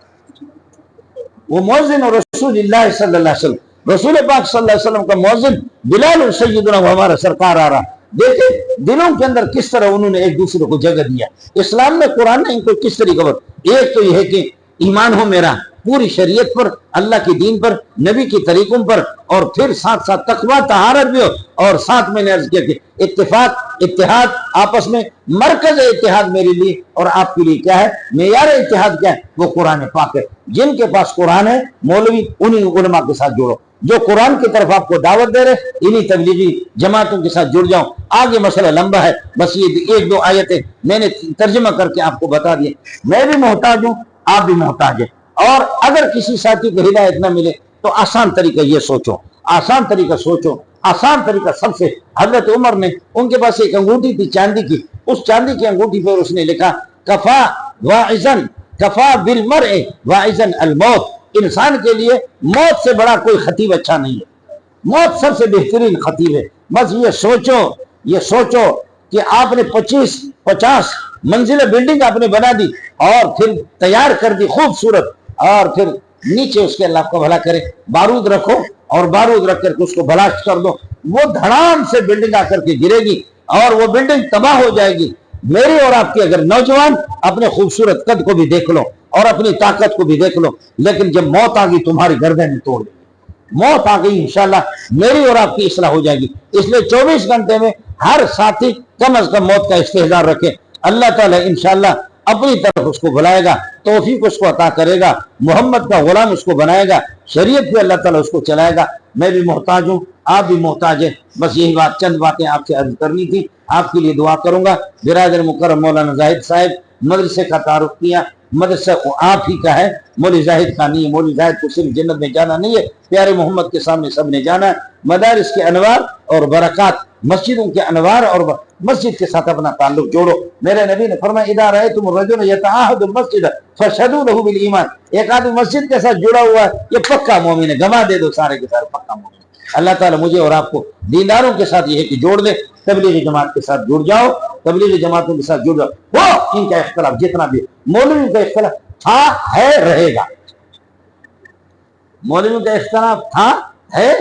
وہ مؤذن اور رسول اللہ صلی اللہ علیہ وسلم, رسول پاک صلی اللہ علیہ وسلم کا مؤذن بلال سیدنا, وہ ہمارا سرکار آ رہا. دیکھیں دلوں کے اندر کس طرح انہوں نے ایک دوسرے کو جگہ دیا. اسلام میں قرآن نے ان کو کس طریقے پر, ایک تو یہ ہے کہ ایمان ہو میرا پوری شریعت پر, اللہ کے دین پر, نبی کی طریقوں پر, اور پھر ساتھ ساتھ تقویٰ طہارت بھی ہو, اور ساتھ میں نے عرض کیا کہ اتفاق, اتحاد آپس میں. مرکز اتحاد میرے لیے اور آپ کے لیے کیا ہے, معیار اتحاد کیا ہے؟ وہ قرآن پاک ہے. جن کے پاس قرآن ہے مولوی, انہی علماء کے ساتھ جوڑو. جو قرآن کی طرف آپ کو دعوت دے رہے, انہی تبلیغی جماعتوں کے ساتھ جڑ جاؤ. آگے مسئلہ لمبا ہے, بس یہ 1-2 آیتیں میں نے ترجمہ کر کے آپ کو بتا دیے. میں بھی محتاج ہوں, آپ بھی محتاج ہیں, اور اگر کسی ساتھی کو ہدایت نہ ملے تو آسان طریقہ یہ سوچو, آسان طریقہ سوچو. آسان طریقہ سب سے, حضرت عمر نے, ان کے پاس ایک انگوٹھی تھی چاندی کی, اس چاندی کی انگوٹھی پر اس نے لکھا کفا واعظن کفا بالمرء واعظا الموت، انسان کے لیے موت سے بڑا کوئی خطیب اچھا نہیں ہے، موت سب سے بہترین خطیب ہے۔ بس یہ سوچو کہ آپ نے 50 منزلہ بلڈنگ آپ نے بنا دی اور پھر تیار کر دی خوبصورت، اور پھر نیچے اس کے اللہ کو بھلا کرے بارود رکھو، اور بارود رکھ کر کے اس کو بلاسٹ کر دو، وہ دھڑام سے بلڈنگ آ کر کے گرے گی اور وہ بلڈنگ تباہ ہو جائے گی۔ میری اور آپ کی اگر نوجوان اپنے خوبصورت قد کو بھی دیکھ لو اور اپنی طاقت کو بھی دیکھ لو، لیکن جب موت آ گئی تمہاری گردن توڑ دے گی، موت آ گئی انشاءاللہ میری اور آپ کی اصلاح ہو جائے گی۔ اس لیے 24 گھنٹے میں ہر ساتھی کم از کم موت کا استحضار رکھے، اللہ تعالیٰ انشاءاللہ اپنی طرف اس کو بلائے گا، توفیق اس کو عطا کرے گا، محمد کا غلام اس کو بنائے گا، شریعت پہ اللہ تعالیٰ اس کو چلائے گا۔ میں بھی محتاج ہوں، آپ بھی محتاج ہیں، بس یہی بات چند باتیں آپ سے عرض کرنی تھی، آپ کے لیے دعا کروں گا۔ برادر مکرم مولانا زاہد صاحب مدرسے کا تعارف کیا، مدرسہ کو آپ ہی کا ہے، مولوی زاہد کا نہیں ہے، مولوی زاہد کو صرف جنت میں جانا نہیں ہے، پیارے محمد کے سامنے سب نے جانا ہے۔ مدارس کے انوار اور برکات، مسجدوں کے انوار اور مسجد کے ساتھ اپنا تعلق جوڑو۔ میرے نبی نے فرمایا اذا رأيتم الرجل يتعاهد المسجد فاشهدوا له بالایمان، ایک آدمی مسجد کے ساتھ جڑا ہوا ہے یہ پکا مومن ہے، گواہ دے دو سارے کے سارے پکا مومن ہے۔ اللہ تعالیٰ مجھے اور آپ کو دینداروں کے ساتھ یہ کہ جوڑ دے، تبلیغی جماعت کے ساتھ جڑ جاؤ، تبلیغی جماعتوں کے ساتھ جڑ جاؤ۔ وہ ان کا اختلاف جتنا بھی مولوی کا اختلاف تھا ہے رہے گا، مولوی کا اختلاف تھا ہے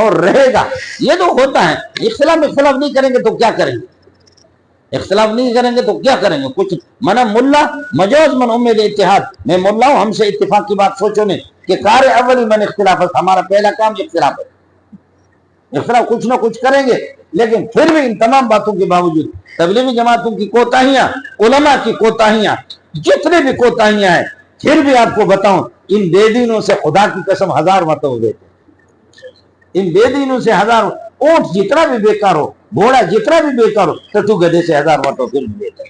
اور رہے گا، یہ تو ہوتا ہے۔ اختلاف نہیں کریں گے تو کیا کریں گے، اختلاف نہیں کریں گے تو کیا کریں گے، کچھ منا ملا مجوز من امید اتحاد، میں ملا ہوں، ہم سے اتفاق کی بات سوچو نہیں کہ کار اولی من اختلاف، ہمارا پہلا کام اختلاف ہے، اختلاف کچھ نہ کچھ کریں گے، لیکن پھر بھی ان تمام باتوں کے باوجود تبلیغی جماعتوں کی کوتاہیاں، علماء کی کوتاہیاں، جتنے بھی کوتاہیاں ہیں، پھر بھی آپ کو بتاؤں ان بے دینوں سے خدا کی قسم 1000 مرتبہ بہتر، ان بے دینوں سے 1000، اونٹ جتنا بھی بیکار ہو، گھوڑا جتنا بھی بیکار ہو، ٹٹو گدھے سے 1000 مرتبہ پھر بھی بہتر،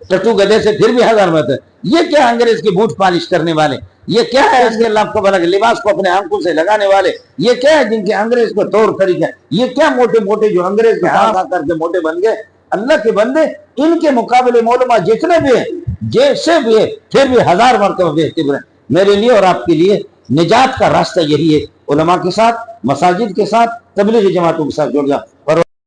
ٹٹو گدھے سے پھر بھی 1000 مرتبہ۔ یہ کیا انگریز کے بوٹ پالش کرنے والے، یہ کیا ہے اس کے اللہ کو بنا کے لباس کو اپنے آنکھوں سے لگانے والے، یہ کیا ہے جن کے انگریز کو طور طریقہ، یہ کیا موٹے موٹے جو انگریز کے ہاتھ آ کر کے موٹے بن گئے، اللہ کے بندے ان کے مقابلے علماء جتنے بھی ہیں جیسے بھی ہے پھر بھی 1000 مرتبہ بہتر ہے۔ میرے لیے اور آپ کے لیے نجات کا راستہ یہی ہے، علماء کے ساتھ، مساجد کے ساتھ، تبلیغی جماعتوں کے ساتھ جڑ جاؤ۔